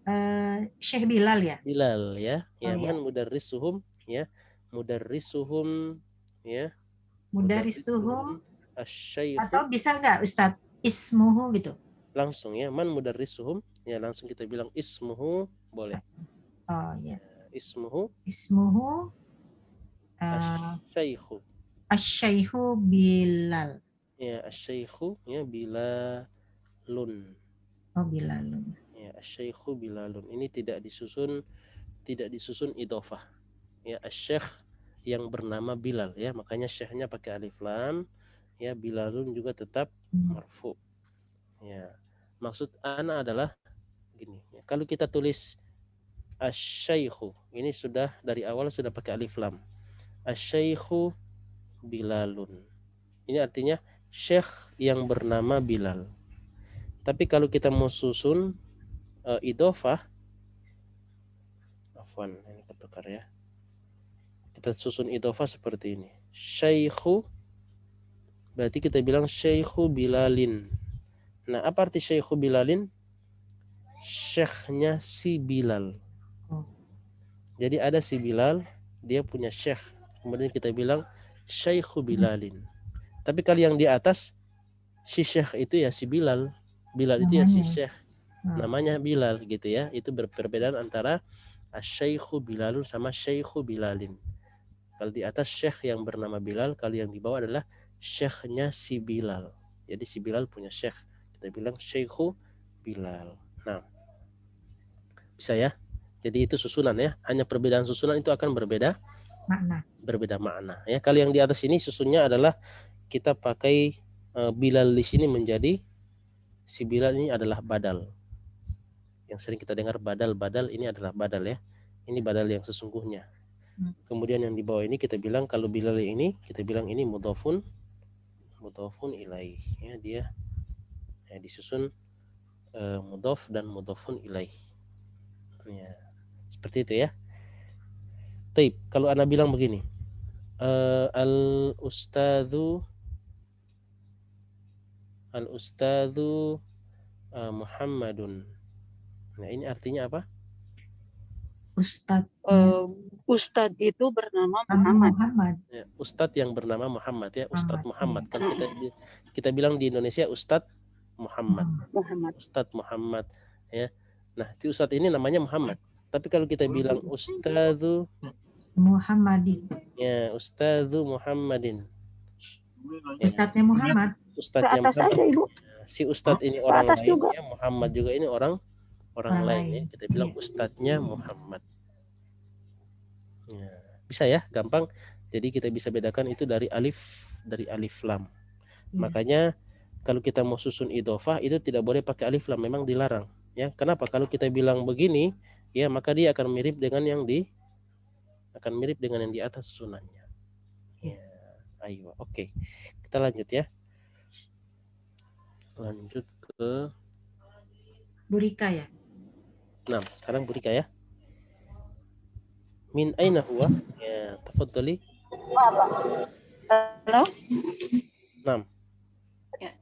Syekh Bilal ya? Bilal ya. Ya, Oh, man ya. mudarrisuhum ya. Mudarrisuhum ya. Mudarrisuhum. Asy-syaikhu. Atau bisa nggak Ustadz ismuhu gitu? Langsung ya, man mudarrisuhum ya, langsung kita bilang ismuhu boleh. Oh ya. Ismuhu asy-syaikhu. Asy-syaikhu Bilal. Ya, asy-syaikhu ya Bilalun. Oh, Bilalun. Ya, asy-syaikhu Bilalun. Ini tidak disusun idhofah. Ya, asy-syekh yang bernama Bilal ya, makanya syekhnya pakai alif lam. Ya, Bilalun juga tetap marfu. Ya. Maksud ana adalah gini, ya. Kalau kita tulis asy-syaikhu, ini sudah dari awal sudah pakai alif lam. Asy-syaikhu Bilalun. Ini artinya syekh yang bernama Bilal. Tapi kalau kita mau susun idhofah, afwan, ini ketukar ya. Kita susun idhofah seperti ini. Syaikhu, berarti kita bilang Syaikhu Bilalin. Nah, apa arti Syaikhu Bilalin? Syekhnya si Bilal. Jadi ada si Bilal, dia punya syekh. Kemudian kita bilang Syaikhu Bilalin. Tapi kalau yang di atas, si syekh itu ya si Bilal. Bilal itu ya si syekh. Namanya Bilal gitu ya. Itu perbedaan antara Asy-Syaikhu Bilalun sama Syaikhu Bilalin. Kalau di atas syekh yang bernama Bilal, kalau yang di bawah adalah syekhnya si Bilal. Jadi si Bilal punya syekh. Kita bilang Syaikhu Bilal. Nah, bisa ya. Jadi itu susunan ya. Hanya perbedaan susunan itu akan berbeda makna. Ya, kalau yang di atas ini susunnya adalah kita pakai Bilal di sini menjadi si Bilal ini adalah badal. Yang sering kita dengar badal ini adalah badal ya. Ini badal yang sesungguhnya. Kemudian yang di bawah ini kita bilang kalau Bilal ini kita bilang ini mudhafun ilaih ya, dia ya, disusun mudhaf dan mudhafun ilaih. Ya, seperti itu ya. Taib, kalau ana bilang begini, al-ustadzu Muhammadun. Nah, ini artinya apa? Ustadz itu bernama Muhammad. Ya, Ustadz yang bernama Muhammad ya, Ustadz Muhammad. Kalau kita bilang di Indonesia Ustadz Muhammad. Ustadz Muhammad ya. Nah, di Ustadz ini namanya Muhammad. Tapi kalau kita bilang Ustadzu Muhammadin. Ya, Ustadzu Muhammadin. Ustadznya Muhammad. Ustadznya Muhammad. Si Ustadz ini orang lain juga. Ya, Muhammad juga ini orang lain ya. Kita bilang Ustadznya Muhammad. Ya, bisa ya, gampang. Jadi kita bisa bedakan itu dari alif lam. Makanya kalau kita mau susun idhofah itu tidak boleh pakai alif lam, memang dilarang. Ya, kenapa? Kalau kita bilang begini, ya maka dia akan mirip dengan yang di atas susunannya. Ya, ayo, oke. Kita lanjut ya. Lanjut ke Burika ya. Nah, sekarang Burika ya. Min aina huwa? Ya, tafadhali. Halo? Nah.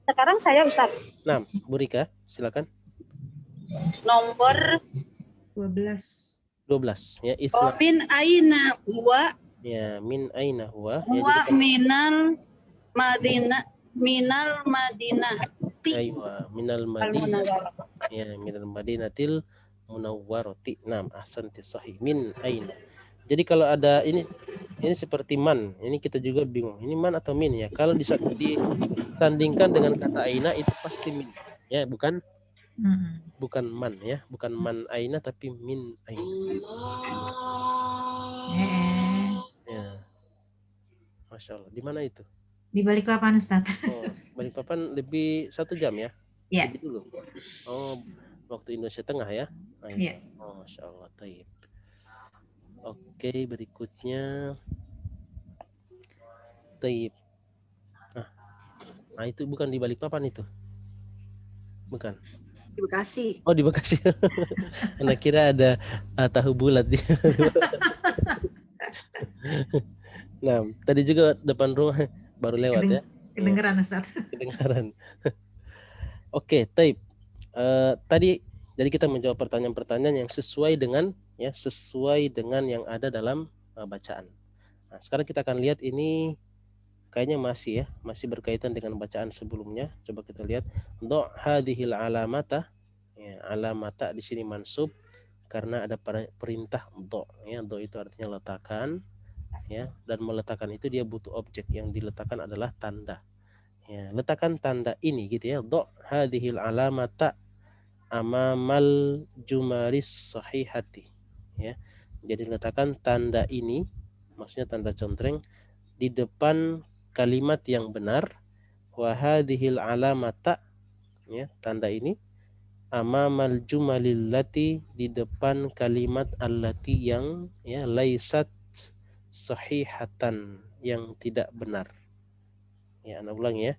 Sekarang saya Ustaz. Nah, Burika, silakan. Nomor 12 ya, Islam. Min aina huwa? Ya, min aina huwa? Huwa minal Madinah. Aywa, minal Madinah. Ya, minal Madinatil Munawwarati. Naam, ahsanti sahih. Min aina. Jadi kalau ada ini seperti man. Ini kita juga bingung. Ini man atau min ya? Kalau disandingkan dengan kata aina itu pasti min. Ya, bukan Bukan man ya, bukan man aina tapi min aina. Ya. Masya Allah. Di mana itu? Di Balikpapan, Ustaz. Oh, Balikpapan lebih 1 jam ya? Ya. Lebih dulu. Oh, waktu Indonesia Tengah ya? Iya. Oh, Masya Allah. Taib. Oke, berikutnya. Taib. Nah, itu bukan di Balikpapan itu? Bukan. Di Bekasi. Oh, di Bekasi. Karena kira ada tahu bulat di. Nah, tadi juga depan rumah baru lewat ya. Kedengeran, Ustaz. Kedengaran. Oke, taib. Tadi jadi kita menjawab pertanyaan-pertanyaan yang sesuai dengan yang ada dalam bacaan. Nah, sekarang kita akan lihat ini kayaknya masih berkaitan dengan bacaan sebelumnya. Coba kita lihat. Do hadhil alamata. Ya, alamata di sini mansub karena ada perintah do. Ya, do itu artinya letakkan. Ya, dan meletakkan itu dia butuh objek, yang diletakkan adalah tanda. Ya, letakkan tanda ini gitu ya. Do hadhil alamata amamal jumaris sahihati. Ya. Jadi letakkan tanda ini, maksudnya tanda contreng, di depan kalimat yang benar. Wa hadhil alamata, ya, tanda ini amamal jumalillati, di depan kalimat allati yang laisat sahihatan, yang tidak benar. Ya, Anda ulang ya.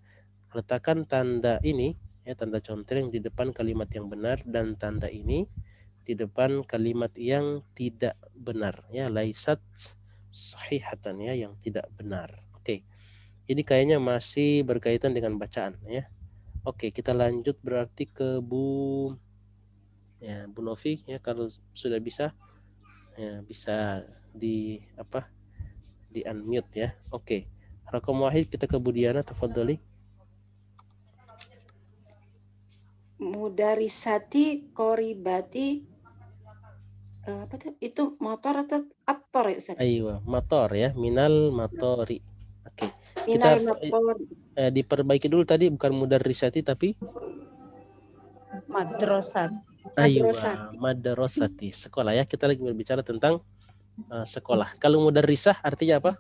Letakkan tanda ini, ya, tanda contreng di depan kalimat yang benar, dan tanda ini di depan kalimat yang tidak benar, ya, laisat sahihatan, ya, yang tidak benar. Oke. Ini kayaknya masih berkaitan dengan bacaan ya. Oke, kita lanjut berarti ke Bu Novi ya, kalau sudah bisa ya, bisa di unmute ya. Oke. Rakam wahid kita ke Bu Diana, tafadhali. Mudarisati koribati apa tuh? Itu motor atau aktor ya Ustaz? Aywa, motor ya, minal motori. Oke. Minal Kita motor. diperbaiki dulu tadi, bukan mudarrisati tapi Madrasah. aywa, madrasati, sekolah ya. Kita lagi berbicara tentang sekolah. Kalau mudarrisah artinya apa?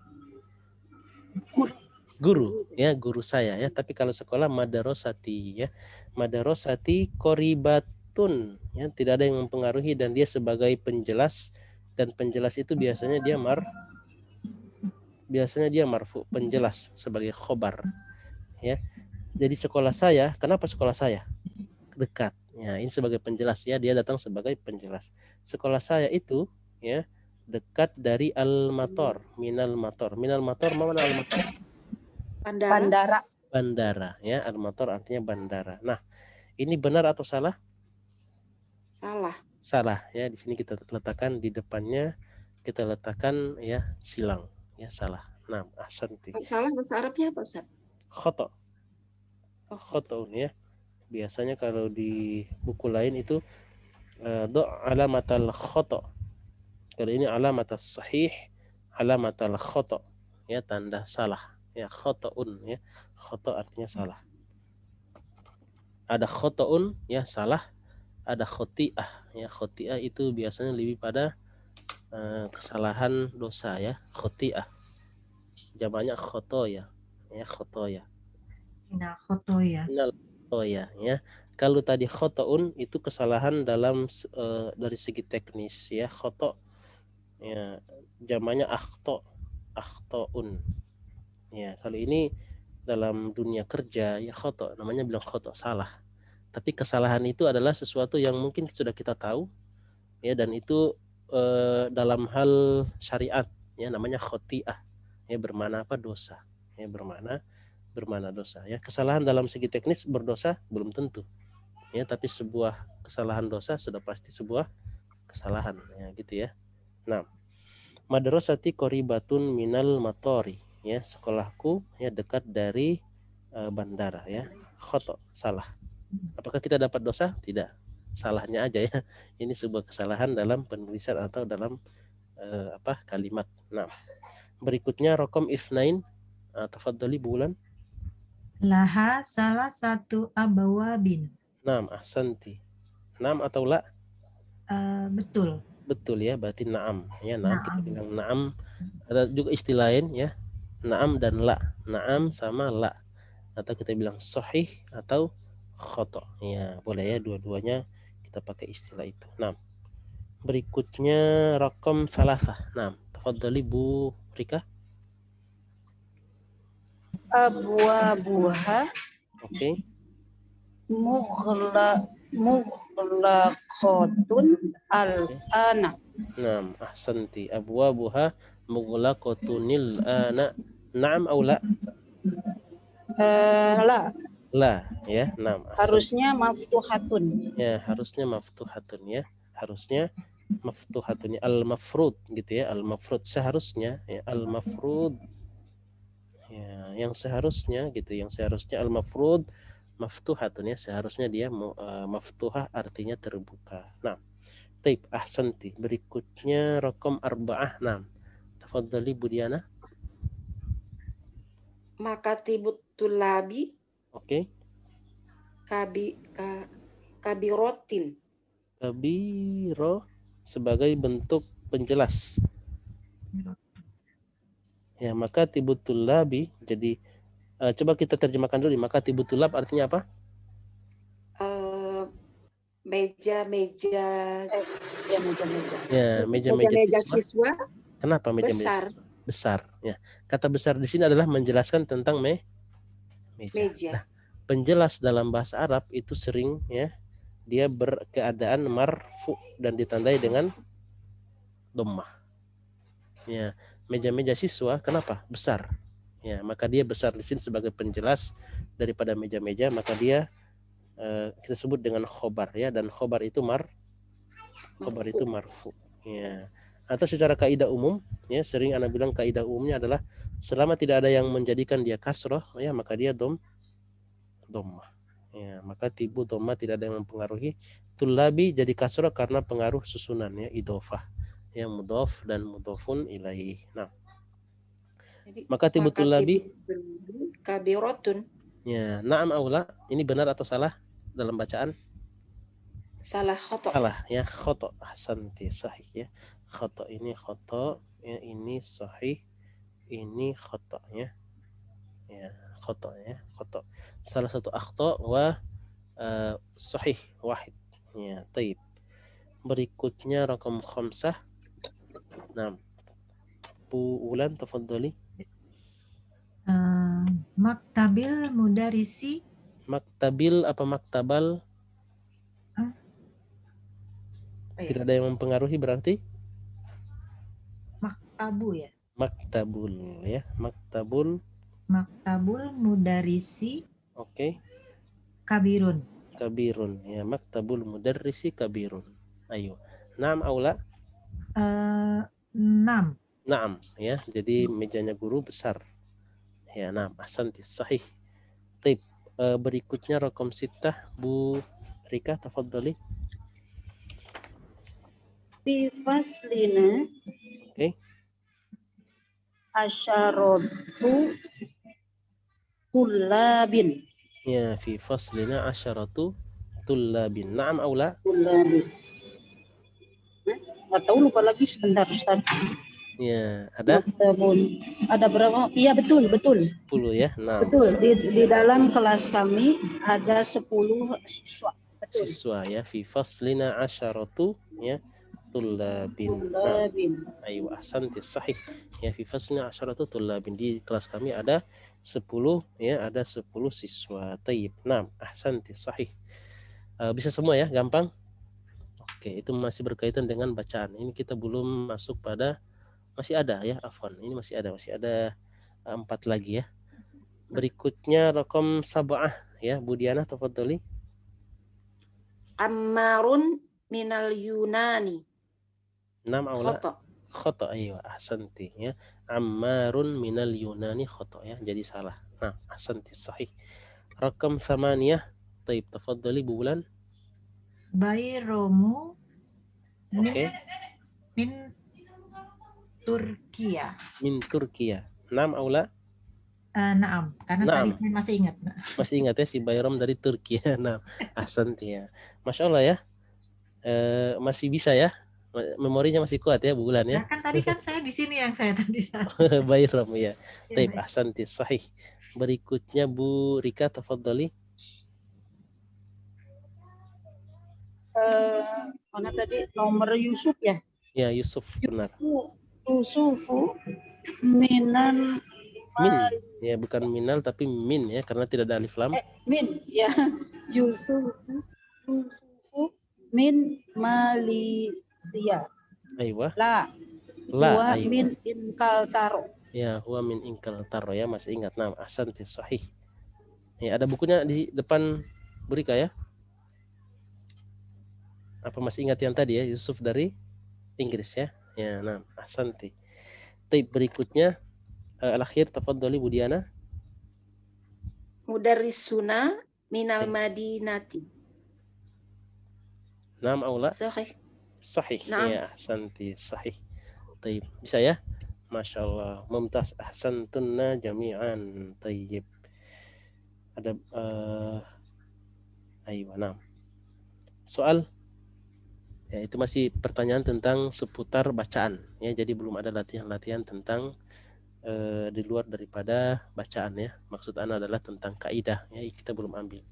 Guru ya, guru saya ya. Tapi kalau sekolah madrasati ya. Madrasati qoribatun ya, tidak ada yang mempengaruhi dan dia sebagai penjelas, dan penjelas itu biasanya dia marfu, penjelas sebagai khobar ya. Jadi sekolah saya, kenapa sekolah saya? Dekat. Ya, ini sebagai penjelas ya, dia datang sebagai penjelas. Sekolah saya itu ya dekat dari al-mator, minal mator. Minal mator, mana al-mator? Bandara ya, al-mator artinya bandara. Nah, ini benar atau salah? Salah ya. Di sini kita letakkan di depannya, kita letakkan ya silang ya, salah. Nah, ahsanti. Salah bahasa Arabnya apa Ustaz? Khoto. Khoto ya. Biasanya kalau di buku lain itu do alamatal khoto. Kalau ini alamatas sahih, alamatal khoto ya, tanda salah ya, khotoun ya. Khoto artinya salah. Ada khotoun ya, salah. Ada khoti'ah ya. Khoti'ah itu biasanya lebih pada kesalahan dosa ya, khoti'ah. Jamaknya khotoya ya, khotoya. Minal khotoya. Minal khotoya ya. Kalau tadi khotoun itu kesalahan dalam dari segi teknis ya, khoto ya, jamaknya akhtoun ya. Kalau ini dalam dunia kerja ya, khoto namanya bilang khoto, salah. Tapi kesalahan itu adalah sesuatu yang mungkin sudah kita tahu ya, dan itu dalam hal syariat ya, namanya khoti'ah ya, bermana apa? Dosa ya, bermana dosa ya. Kesalahan dalam segi teknis berdosa belum tentu ya, tapi sebuah kesalahan dosa sudah pasti sebuah kesalahan ya, gitu ya. Nah, madrasati qoribatun minal matori ya, sekolahku ya dekat dari bandara ya. Khoto, salah. Apakah kita dapat dosa? Tidak, salahnya aja ya. Ini sebuah kesalahan dalam penulisan atau dalam kalimat. Nah, berikutnya rokom ifnain, tafadhali bulan. Laha salah satu abawabin. Nah, ahsanti. Naam atau la? Betul. Betul ya, berarti naam. Ya, naam kita Naam. bilang naam. Ada juga istilah lain ya, naam dan la. Naam sama la. Atau kita bilang sahih atau khoto. Ya, boleh ya dua-duanya kita pakai istilah itu. Nah, berikutnya raqam salasah. Nah, tafadhali Bu Rika. Abwabuha Oke. mughlaqatun al-ana. Naam, ahsanti. Abwabuha mughlaqatunil ana. Naam atau la? La. La, ya. Naam. Harusnya maftuhatun. Ya, harusnya maftuhatun ya. Harusnya maftuhatun. Al-mafrud gitu ya. Al-mafrud seharusnya ya, al-mafrud. Ya, yang seharusnya gitu, yang seharusnya al-mafrud maftuhatun ya, seharusnya dia maftuhah artinya terbuka. Nah, taib ahsanti. Berikutnya raqam arba'ah. Nah, tafadhali Bu Diana. Makatibut tulabi. Oke. Kabirotin. Kabiro sebagai bentuk penjelas. Ya, maka tibutul labi. Jadi coba kita terjemahkan dulu. Maka tibutul lab artinya apa? Meja-meja. Ya, meja-meja siswa. Kenapa meja-meja siswa? Besar. Ya, kata besar di sini adalah menjelaskan tentang meja. Nah, penjelas dalam bahasa Arab itu sering ya dia berkeadaan marfu dan ditandai dengan dhammah. Ya, meja-meja siswa kenapa? Besar. Ya, maka dia besar di sini sebagai penjelas daripada meja-meja, maka dia kita sebut dengan khobar ya, dan khobar itu marfu. Ya. Atau secara kaidah umum ya, sering ana bilang kaidah umumnya adalah selama tidak ada yang menjadikan dia kasroh ya, maka dia dhammah. Ya, maka tibu dhammah tidak ada yang mempengaruhi. Tulabi jadi kasroh karena pengaruh susunan ya, idhofah. Ya, mudhof dan mudhofun ilaih. Nah, maka tibu tulabi kabirotun. Ya, na'am aula. Ini benar atau salah dalam bacaan? Salah, khoto. Salah ya, khoto. Ahsanti, sahih ya. Khoto ini khoto, ya ini sahih, ini khoto ya. Ya, khoto ya, khoto. Salah satu akhto wa sahih wahid. Ya, taib. Berikutnya raqam khamsah. Nah, Bu Ulan tafadhali. Maktabil mudarisi. Maktabil apa maktabal? Tidak ada yang mempengaruhi berarti? Maktabu ya. Maktabul ya, maktabul. Maktabul mudarisi. Oke. Kabirun. Kabirun ya, maktabul mudarrisi kabirun. Ayo. Naam aula? Naam. Naam ya, jadi mejanya guru besar. Ya, naam, ahsanti, sahih. Taib. Berikutnya raqam sittah, Bu Rika tafadhali. Fi faslina. Oke. Asyaratu tullabin. Ya, fi faslina asyaratu tullabin. Naam aula? Tullabin. Nggak tahu, lupa lagi, sebentar Ustaz. Ya, ada? Ada berapa? Iya, betul. 10 ya. Nah, betul. Di dalam kelas kami ada 10 siswa. Betul. Siswa ya, fi faslina asyaratu ya tullabin. Ayo, ahsanti, sahih. Ya, fi faslina asyaratu tullabin. Di kelas kami ada 10 ya, ada 10 siswa. Taib. Nah, ahsanti, sahih. Bisa semua ya, gampang. Oke, itu masih berkaitan dengan bacaan. Ini kita belum masuk pada, masih ada ya, afwan. Ini masih ada 4 lagi ya. Berikutnya raqam sab'ah ya, Bu Diana tafadhali. Ammarun minal Yunani. Nam aula. Khoto, ayo, ahsanti ya. Ammarun minal Yunani khoto ya, jadi salah. Nah, ahsanti, sahih. Raqam samaniyah. Taib, tafadhali Bu Bulan. Bayromu. Oke. Min Turkiya. Min Turkiya. Nam aula. Naam, karena tadi saya masih ingat. Masih ingat ya, si Bayram dari Turki. Nah, ahsanti ya. Masya Allah ya. Masih bisa ya? Memorinya masih kuat ya, Bu Bulan ya? Nah, kan tadi kan saya di sini yang saya tadi. Bayram ya. Ya, Taib, baik. ahsanti, sahih. Berikutnya Bu Rika, tafadhali. Mana tadi nomor Yusuf ya? Ya, Yusuf, benar. Yusufu minan Min, ya bukan minal tapi min ya, karena tidak ada alif lam. min ya. Yusufu min Malaysia. Aywa. La. Huwa min Inkaltaro. Ya, huwa min Inkaltaro ya, masih ingat. Nah, ahsanti, sahih. Ya, ada bukunya di depan Bu Rika ya. Apa masih ingat yang tadi ya, Yusuf dari Inggris ya? Ya, nah, ahsanti. Taib, berikutnya al-akhir, tafadhali Bu Diana. Mudarrisuna minal madinati. Naam aula. Sahih. Sahih. Naam. Ya, ahsanti, sahih. Taib, bisa ya? Masya Allah, mumtaz, ahsantunna jami'an. Taib. Ada ayo, nah. Soal ya, itu masih pertanyaan tentang seputar bacaan ya, jadi belum ada latihan-latihan tentang di luar daripada bacaan ya. Maksud ana adalah tentang kaidah ya, kita belum ambil.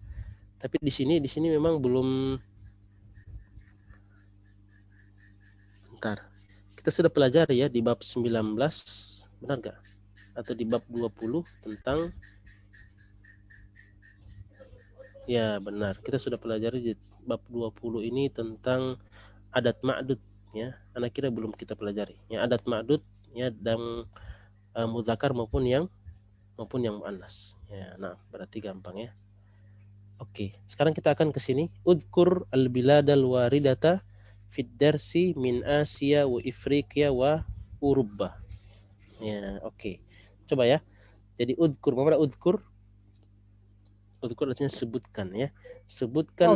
Tapi di sini memang belum. Bentar. Kita sudah pelajari ya di bab 19, benar gak? Atau di bab 20 tentang, ya benar, kita sudah pelajari di bab 20 ini tentang adat ma'dud ya. Anak kira belum kita pelajari ya, adat ma'dud ya, dan mudzakkar maupun yang muannas ya. Nah, berarti gampang ya. Oke, sekarang kita akan ke sini. Udkur al-biladal waridata fid darsi min Asia wa Afrika wa Urubba. Ya, oke. Coba ya. Jadi udkur, apa udkur? Udkur artinya sebutkan ya. Sebutkan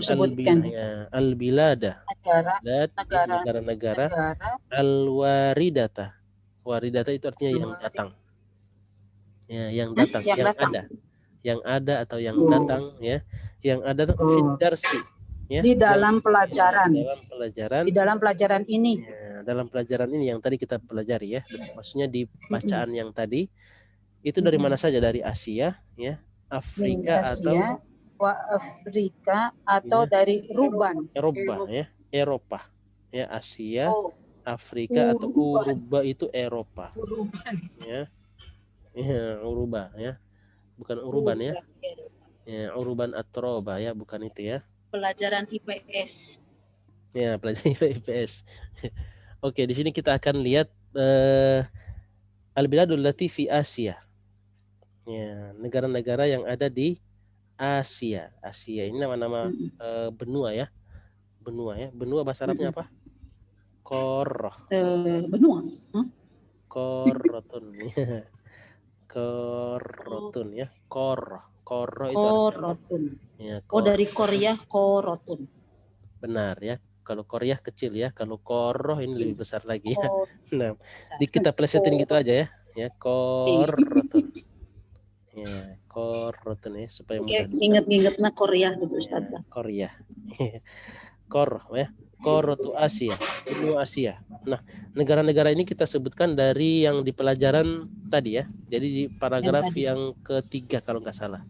al-bilada. Negara-negara al-waridata. Waridata itu artinya yang datang. Ya, yang datang, yang ada atau yang datang ya. Yang ada fid darsi ya. Di dalam pelajaran. Di dalam pelajaran ini. Ya, dalam pelajaran ini yang tadi kita pelajari ya. Maksudnya di bacaan yang tadi itu dari mana saja, dari Asia ya, Afrika atau ya, dari Eropa ya, Asia, Afrika atau Uruba itu Eropa ya. Ya, Uruba ya, bukan Uruban ya. Ya, Uruban Atroba ya, bukan itu ya. Pelajaran IPS. Ya, pelajaran IPS. Oke, di sini kita akan lihat al-biladul lati fi Asia. Ya, negara-negara yang ada di Asia. Asia ini nama-nama benua ya. Benua ya. Benua bahasa Arabnya apa? Korroh. Benua. Korrotun. Korrotun ya. Korroh. Korroh itu korrotun. Ya, dari Korea korotun. Benar ya. Kalau Korea kecil ya. Kalau korroh ini lebih besar lagi ya. Nah, kita plesetin gitu aja ya. Ya, korrotun. Ya, korrotun ya, supaya mudah. Ingat-ingatnya Korea gitu Ustaz. Ya, Korea. Kor ya. Korrotu Asia, benua Asia. Nah, negara-negara ini kita sebutkan dari yang di pelajaran tadi ya. Jadi di paragraf yang ketiga kalau nggak salah.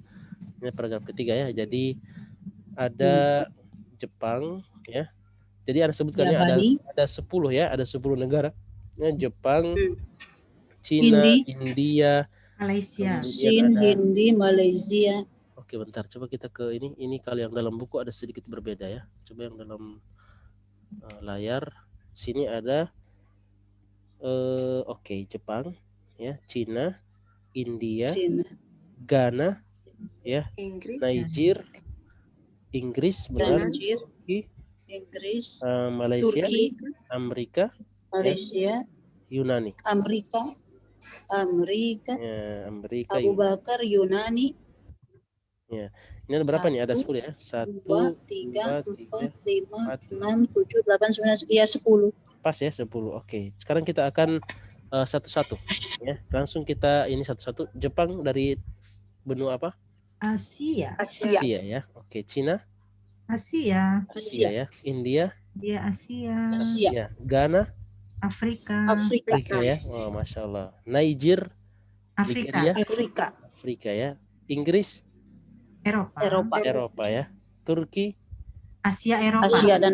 Ini paragraf ketiga ya. Jadi ada Jepang ya. Jadi ada sebutkannya ya, ada 10 ya, ada 10 negara. Ya, Jepang, Cina, India, Malaysia. Hindi, Malaysia. Oke, bentar. Coba kita ke ini. Ini kalau yang dalam buku ada sedikit berbeda ya. Coba yang dalam layar sini ada oke, Jepang ya, Cina, India, Ghana ya, Niger, Inggris, benar, Inggris, Malaysia, Turki, Amerika, Malaysia, Yunani, Amerika, ya, Abu Bakar, Yunani. Ya, ini ada berapa nih? Ada 10 ya. 1, 2, 3, 4, 5, 6, 7, 8, 9, ya 10. Pas ya 10. Oke. Sekarang kita akan satu-satu ya. Langsung kita ini satu-satu. Jepang dari benua apa? Asia. Asia ya. Oke, Cina? Asia ya. India? Dia Asia. Asia. Ya, Ghana, Afrika. Afrika ya. Oh, Masya Allah. Nigeria, Afrika. Afrika ya. Inggris, Eropa. ya. Turki, Asia Eropa. Asia dan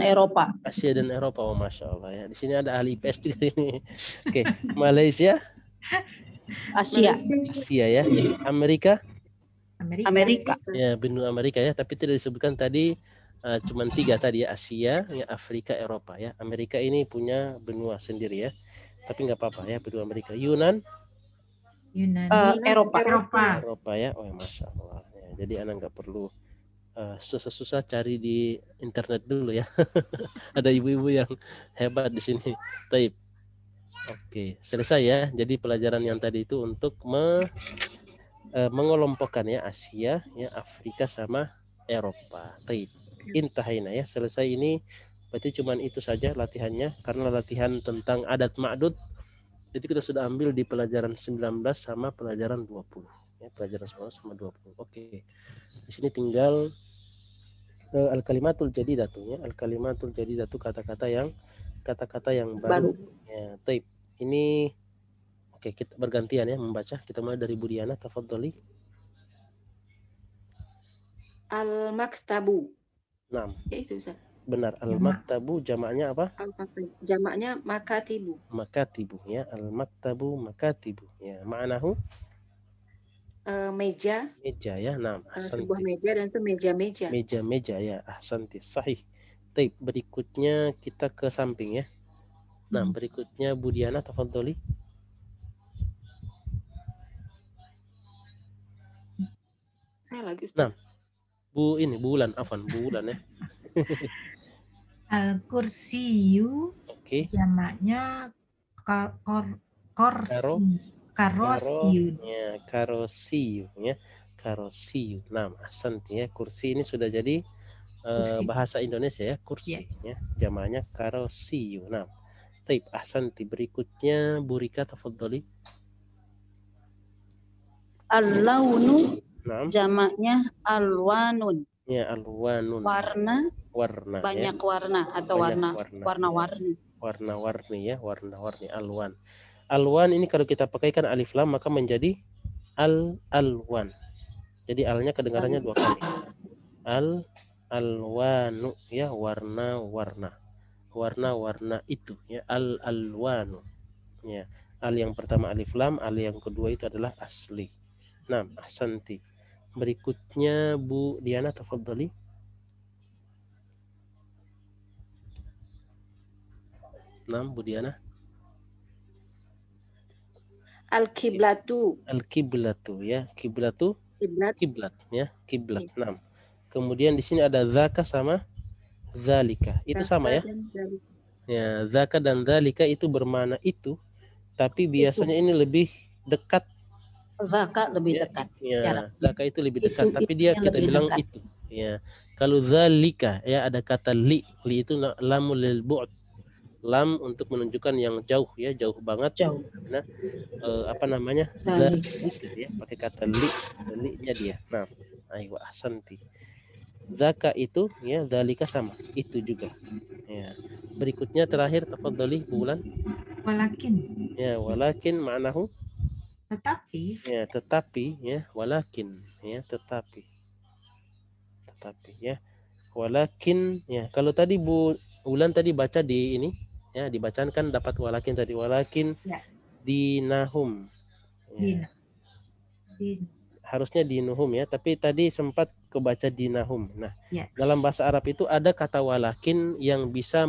Oh, Eropa. Masya Allah ya. Di sini ada ahli IPS juga ini. Oke, Malaysia, Asia. ya. Amerika, Amerika. ya, benua Amerika ya. Tapi tidak disebutkan tadi, cuman 3 tadi ya. Asia, ya, Afrika, Eropa ya. Amerika ini punya benua sendiri ya. Tapi nggak apa-apa ya, benua Amerika. Yunani, Eropa. ya. Oh, Masya Allah. Ya, jadi anak nggak perlu susah-susah cari di internet dulu ya. Ada ibu-ibu yang hebat di sini. Taib. Oke, selesai ya. Jadi pelajaran yang tadi itu untuk mengelompokkan ya Asia, ya Afrika sama Eropa. Taib. Intahina ya. Selesai ini. Berarti cuman itu saja latihannya. Karena latihan tentang adat ma'dud itu kita sudah ambil di pelajaran 19 sama pelajaran 20. Ya, pelajaran 19 sama 20. Oke. Di sini tinggal al-kalimatul jadidatu ya. Al-kalimatul jadidatu kata-kata yang baru. Ya, taib. Ini oke, kita bergantian ya membaca. Kita mulai dari Bu Diana, tafadhali. Al-maktabu. Nah, Ya itu Ustaz. benar. Al-maktabu jamaknya apa? Jamaknya makatibu. Makatibu ya. Al-maktabu makatibu ya. Ma'nahu meja ya. Nah, sebuah meja dan itu meja-meja. Meja-meja ya. Ahsanti, sahih. Taib. Berikutnya kita ke samping ya. Nah, berikutnya Bu Diana, tafadhali. Saya lagi Ustaz. Nah, Bu Bulan ya. Al-kursiyu. Oke. Jamaknya karosiyu. Ya, karosiyu ya. Karosiyu. Nah, ahsanti ya. Kursi ini sudah jadi bahasa Indonesia ya, kursi ya. Jamaknya karosiyu. Nah, taib, ahsanti. Berikutnya Bu Rika, tafadhali. Al-launu. Nah, Jamaknya alwanun. Ya, alwanun. Warna. Banyak ya. Warna atau warna-warni. Warna-warni ya, warna-warni, alwan. Alwan ini kalau kita pakaikan alif lam maka menjadi alwan. Jadi alnya kedengarannya 2 kali. Alwanu ya, warna-warna. Warna-warna itu ya, alwanu. Ya, al yang pertama alif lam, al yang kedua itu adalah asli. Nah, ahsanti. Berikutnya Bu Diana, tafadhali. Nah, Bu Diana. Al-kiblatu. Al-kiblatu ya, kiblat ya, kiblat. Ya. Nah, kemudian di sini ada zaka sama zalika. Itu sama ya? Ya, zaka dan zalika itu bermakna itu, tapi biasanya ini lebih dekat. Zaka lebih dekat. Ya, zaka itu lebih dekat, tapi dia kita bilang dekat. Itu. Ya. Kalau zalika ya ada kata li itu lamul lil bu'd. Lam untuk menunjukkan yang jauh ya, jauh banget. Nah, apa namanya? Zalika ya, pakai kata li-nya dia. Nah, aywa ahsanti. Zaka itu ya, zalika sama, itu juga. Ya. Berikutnya terakhir, tafadhali Bu Bulan. Walakin. Ya, walakin ma'nahu tetapi. Ya, tetapi ya, walakin ya, tetapi ya. Walakin ya, kalau tadi Bu Bulan tadi baca di ini ya, dibacakan kan dapat walakin tadi, walakin ya. Dinahum ya. Harusnya dinuhum ya, tapi tadi sempat kebaca dinahum. Nah, ya. Dalam bahasa Arab itu ada kata walakin yang bisa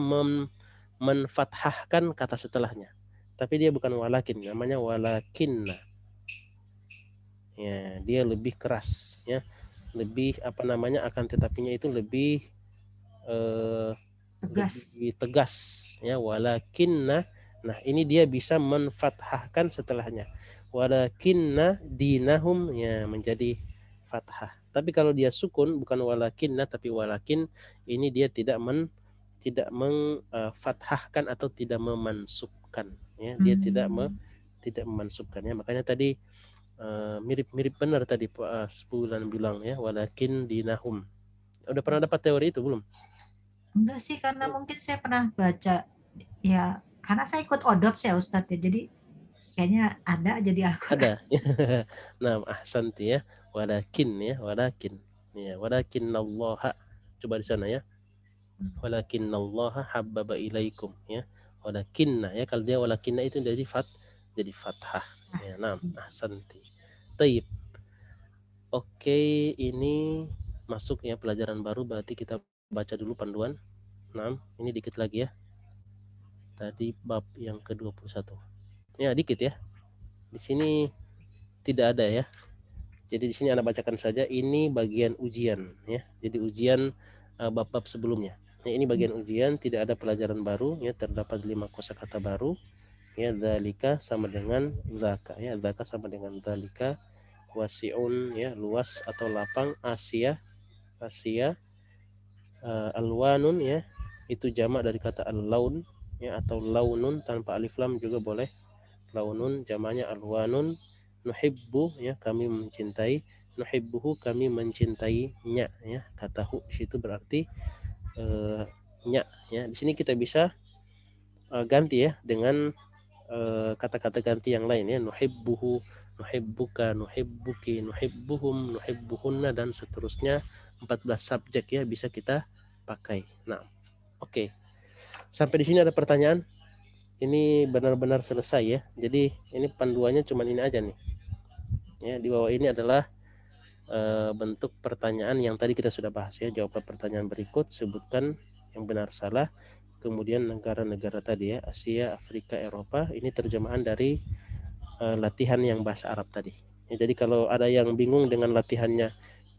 menfathahkan kata setelahnya, tapi dia bukan walakin, namanya walakinna. Ya, dia lebih keras ya, lebih apa namanya, akan tetapinya itu lebih tegas ya, walakinna. Nah, ini dia bisa menfathahkan setelahnya, walakinna dinahum ya, menjadi fathah. Tapi kalau dia sukun bukan walakinna tapi walakin, ini dia tidak mengfathahkan atau tidak memansubkan ya, dia tidak memansubkan ya. Makanya tadi mirip-mirip benar tadi Pak Bulan bilang ya, walakin dinahum. Udah pernah dapat teori itu belum? Enggak sih, karena mungkin saya pernah baca, ya karena saya ikut ODOT ya Ustadz ya, jadi kayaknya ada aja di Al-Quran. Ada. Nah, ahsanti ya. Walakin ya, walakin. Ya, walakinallaha. Coba di sana ya. Walakinallaha habbaba ilaikum ya. Walakinna ya, kalau dia walakinna itu jadi fathah. Ya, nah, ahsanti. Taib. Oke, ini masuk ya pelajaran baru, berarti kita baca dulu panduan. Nah, ini dikit lagi ya. Tadi bab yang ke-21. Ya, dikit ya. Di sini tidak ada ya. Jadi di sini Anda bacakan saja, ini bagian ujian ya. Jadi ujian bab-bab sebelumnya. Ya, ini bagian ujian, tidak ada pelajaran baru ya, terdapat 5 kosakata baru. Ya, dzalika sama dengan zaka ya. Zaka sama dengan dzalika, wasi'un ya, luas atau lapang, Asia alwanun ya, itu jamak dari kata al-laun ya, atau launun tanpa alif lam juga boleh. Launun jamaknya alwanun. Nuhibbu ya, kami mencintai. Nuhibbuhu, kami mencintainya ya. Kata hu situ berarti nya ya. Di sini kita bisa ganti ya dengan kata-kata ganti yang lain ya. Nuhibbuhu, nuhibbuka, nuhibbuki, nuhibbuhum, nuhibbuhunna, dan seterusnya. 14 subjek ya bisa kita pakai. Nah, oke. Sampai di sini ada pertanyaan? Ini benar-benar selesai ya. Jadi ini panduannya cuma ini aja nih. Ya, di bawah ini adalah bentuk pertanyaan yang tadi kita sudah bahas ya. Jawab pertanyaan berikut, sebutkan yang benar salah. Kemudian negara-negara tadi ya, Asia, Afrika, Eropa. Ini terjemahan dari latihan yang bahasa Arab tadi. Ya, jadi kalau ada yang bingung dengan latihannya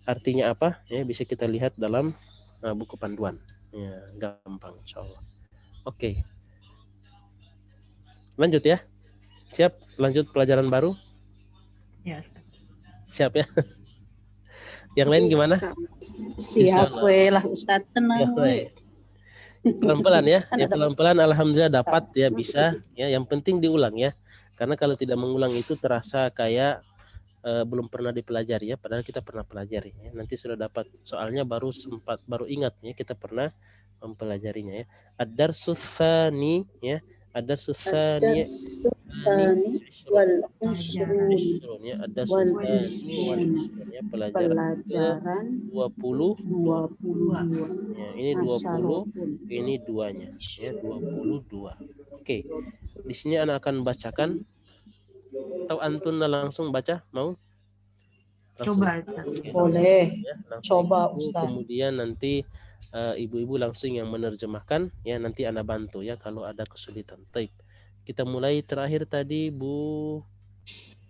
artinya apa, ya bisa kita lihat dalam buku panduan. Ya, gampang insyaallah. Oke. Lanjut ya. Siap lanjut pelajaran baru? Ya, Siap ya. Yang lain gimana? Siap lah Ustadz, tenang we. Pelan-pelan ya. Ya pelan-pelan alhamdulillah dapat ya, bisa ya. Yang penting diulang ya. Karena kalau tidak mengulang itu terasa kayak belum pernah dipelajari ya, padahal kita pernah pelajari ya. Nanti sudah dapat soalnya baru ingat ya kita pernah mempelajarinya ya. Ad-darsus tsani ya. Ad-darsus tsani wal ishrun ya. Ad-darsus tsani wal ishrun ya, pelajaran ke-22. Ya, ini 20, ini duanya ya, 22. Oke. Di sini anak akan bacakan atau antun langsung baca, mau? Langsung. coba. Boleh. Ya, Coba Ustaz. Kemudian nanti ibu-ibu langsung yang menerjemahkan ya, nanti Anda bantu ya kalau ada kesulitan. Baik. Kita mulai terakhir tadi Bu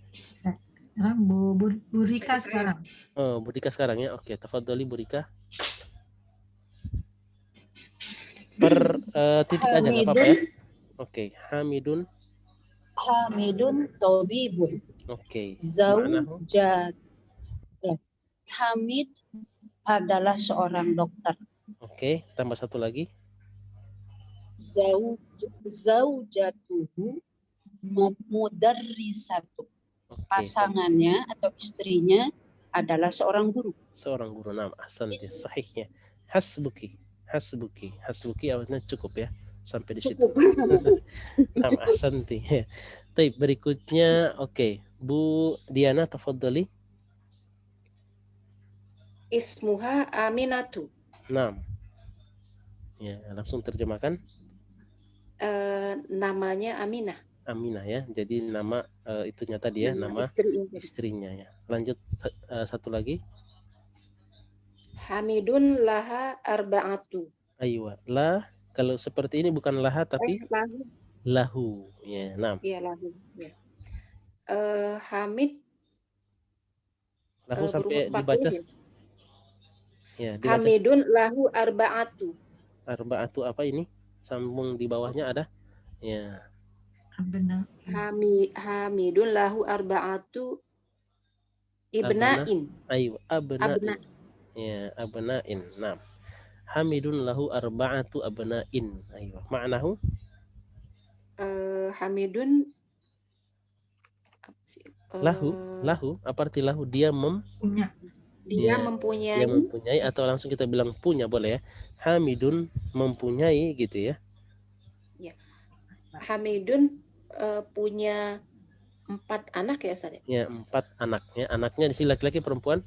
Sekarang Bu Rika sekarang. Oh, Bu Rika sekarang ya. Oke, tafadholi Bu Rika. Per titik aja enggak apa-apa ya. Oke, Hamidun Tobibun. Oke. Zaujat. Hamid adalah seorang dokter. Oke, tambah satu lagi. Zaujatuhu mudarrisatu. Oke. Pasangannya atau istrinya adalah seorang guru. Seorang guru. Nama ahsanti, sahihnya. Hasbuki artinya cukup ya. Sampai di situ. Nama ahsanti. Baik, berikutnya oke. Bu Diana tafadhali. Ismuha Aminatu. Naam. Ya, langsung terjemahkan. Namanya Aminah. Aminah ya. Jadi nama itunya tadi ya, nama istrinya ya. Lanjut satu lagi. Hamidun laha arba'atu. Aywa. La, kalau seperti ini bukan laha tapi lahu. Ya, naam. Iya, lahu. Ya. Hamid Lahu sampai dibaca. Ya, dibaca. Hamidun lahu arba'atu. Arba'atu apa ini? Sambung di bawahnya ada. Ya. Hamidun lahu arba'atu ibna'in. Aywa, abna'in. Ya, abna'in. Naam. Hamidun lahu arba'atu abna'in. Aywa. Ma'nahu? Hamidun lahu apa arti lahu? Dia Dia Ya, mempunyai. dia mempunyai, atau langsung kita bilang punya boleh ya. Hamidun mempunyai gitu ya. Ya. Hamidun punya 4 anak ya Ustaz? Ya, 4 anaknya. Anaknya di sini laki-laki perempuan?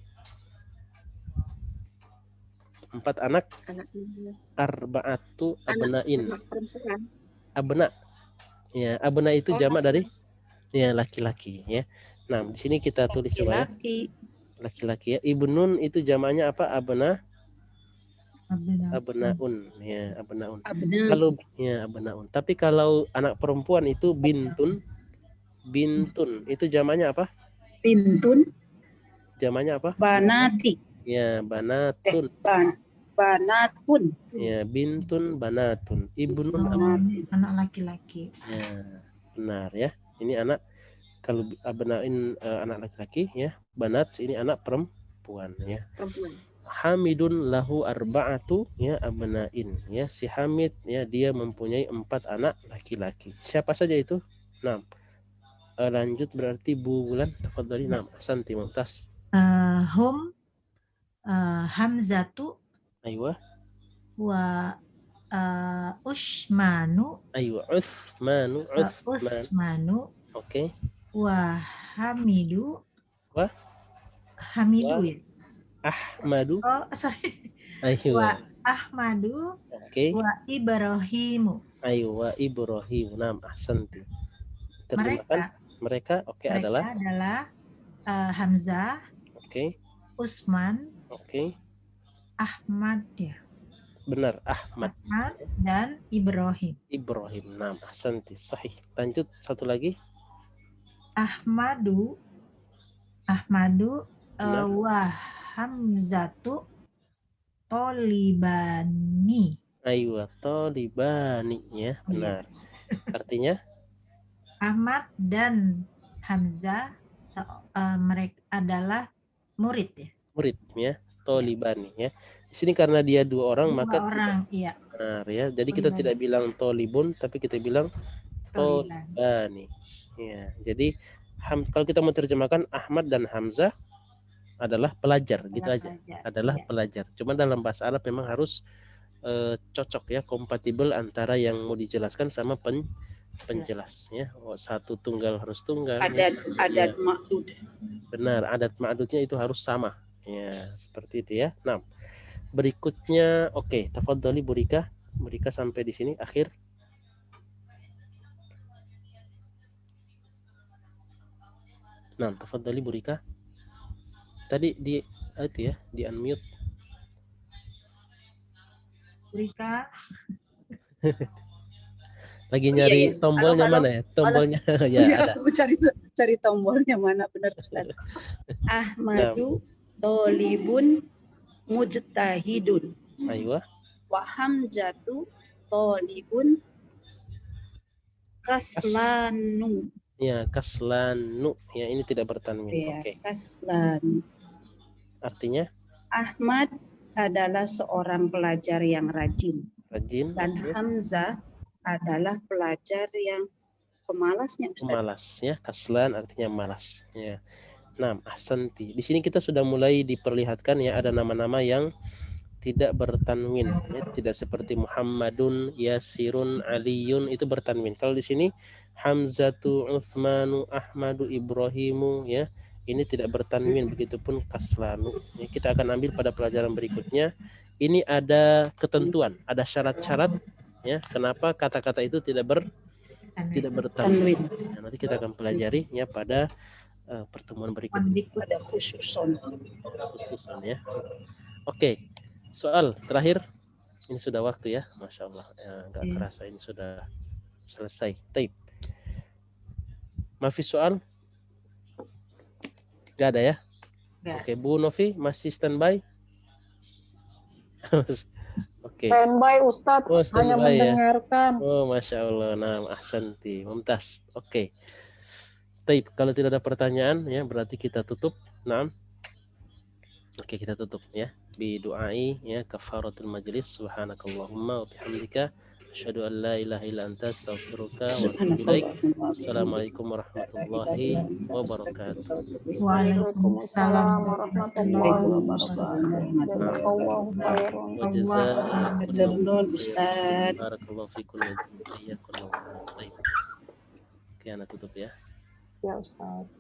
4 anak. Anaknya. Arba'atu abna'in. Anak perempuan. Abna. Ya, abna itu Oh, jamak dari ya laki-laki ya. Nah, di sini kita tulis coba ya. Laki-laki ya. Ibnun itu jamaknya apa? Abna. Abnaun ya, abnaun. Kalau ya abnaun. Tapi kalau anak perempuan itu bintun. Bintun itu jamaknya apa? Bintun. Jamaknya apa? Banati. Ya, banatun. Banatun. Ya, bintun banatun. Ibnun anak laki-laki. Ya, benar ya. Ini anak, kalau abnain anak laki-laki ya. Banat ini anak perempuan ya. Perempuan. Hamidun lahu arba'atu ya abnain ya. Si Hamid ya, dia mempunyai 4 anak laki-laki. Siapa saja itu? Nah, lanjut berarti Bu Bulan, tafadhali. Nah, Santi Mumtaz. Hum Hamzatu Aywa. wa Ushmanu. Aywa, Uthmanu. Uthmanu. Oke. Wa Hamidu. Wa Hamidu ya. Ahmadu. Oh, sorry. Aywa. Wa Ahmadu. Oke. Wa Ibrahimu. Aywa Ibrahim. Nam, ahsanti. Terjemahkan. Mereka oke, mereka adalah Hamzah. Oke. Usman. Oke. Ahmad ya. Benar, Ahmad dan Ibrahim. Ibrahim. Nam, ahsanti. Sahih. Lanjut satu lagi. Ahmadu wa Hamzatu Tolibani. Aywa, Tolibani ya, benar. Artinya Ahmad dan Hamzah mereka adalah murid ya. Murid ya, Tolibani ya. Di sini karena dia 2 orang maka orang, iya. Benar ya. Jadi kita tidak bilang Tolibun tapi kita bilang Tolibani. Ya, jadi kalau kita mau terjemahkan Ahmad dan Hamzah adalah pelajar, gitu aja. Adalah pelajar. Cuma dalam bahasa Arab memang harus cocok ya, kompatibel antara yang mau dijelaskan sama penjelasnya. Satu tunggal harus tunggal. Adat ma'dud. Benar, adat ma'dudnya itu harus sama. Ya, seperti itu ya. Nah, berikutnya oke, tafadhali Bu Rika. Bu Rika sampai di sini akhir. Nah, tafadhali Bu Rika. Tadi di itu ya, di unmute. Bu Rika. Lagi nyari tombolnya. Halo. Mana ya? Tombolnya ya ada. Aku cari tombolnya mana, benar Ustaz. Ahmadu Tolibun Mujtahidun. Aywa. Wa Hamzatu Tolibun Kaslanu. Ya, kaslanu. Ya, ini tidak bertanwin. Ya, Oke. Kaslan. Artinya? Ahmad adalah seorang pelajar yang rajin. Rajin. Dan Hamzah adalah pelajar yang pemalasnya Ustaz. Pemalas ya, kaslan artinya malas ya. Nah, ahsanti. Di sini kita sudah mulai diperlihatkan ya, ada nama-nama yang tidak bertanwin ya, tidak seperti Muhammadun, Yasirun, Aliyun itu bertanwin. Kalau di sini Hamzatu, Uthmanu, Ahmadu, Ibrahimu ya, ini tidak bertanwin, begitupun kaslanu. Ya, kita akan ambil pada pelajaran berikutnya. Ini ada ketentuan, ada syarat-syarat ya, kenapa kata-kata itu tidak bertanwin. Nah, nanti kita akan pelajari ya pada pertemuan berikutnya. Ada khususon ya. Oke, soal terakhir. Ini sudah waktu ya, Masya Allah. Nggak terasa ini sudah selesai. Taib. Mafi soal? Nggak ada ya? Oke, Bu Novi masih standby? Oke. Standby Ustadz, hanya mendengarkan. Ya? Oh, Masya Allah. Nah, ahsanti. Mumtaz. Oke. Taib, kalau tidak ada pertanyaan ya berarti kita tutup. Nah. Oke, kita tutup ya. Bi du'ai ya kafaratul majlis. Subhanakallahumma wa bihamdika Asyhadu an la ilaha illa anta astaghfiruka wa atubu ilaik. Assalamualaikum warahmatullahi wabarakatuh. Waalaikumsalam warahmatullahi wabarakatuh. Jazakallahu khairan. Jazakallahu khairan. Barakallahu fikum wa iyyakum. Baik. Oke, anak tutup ya. Ya Ustaz.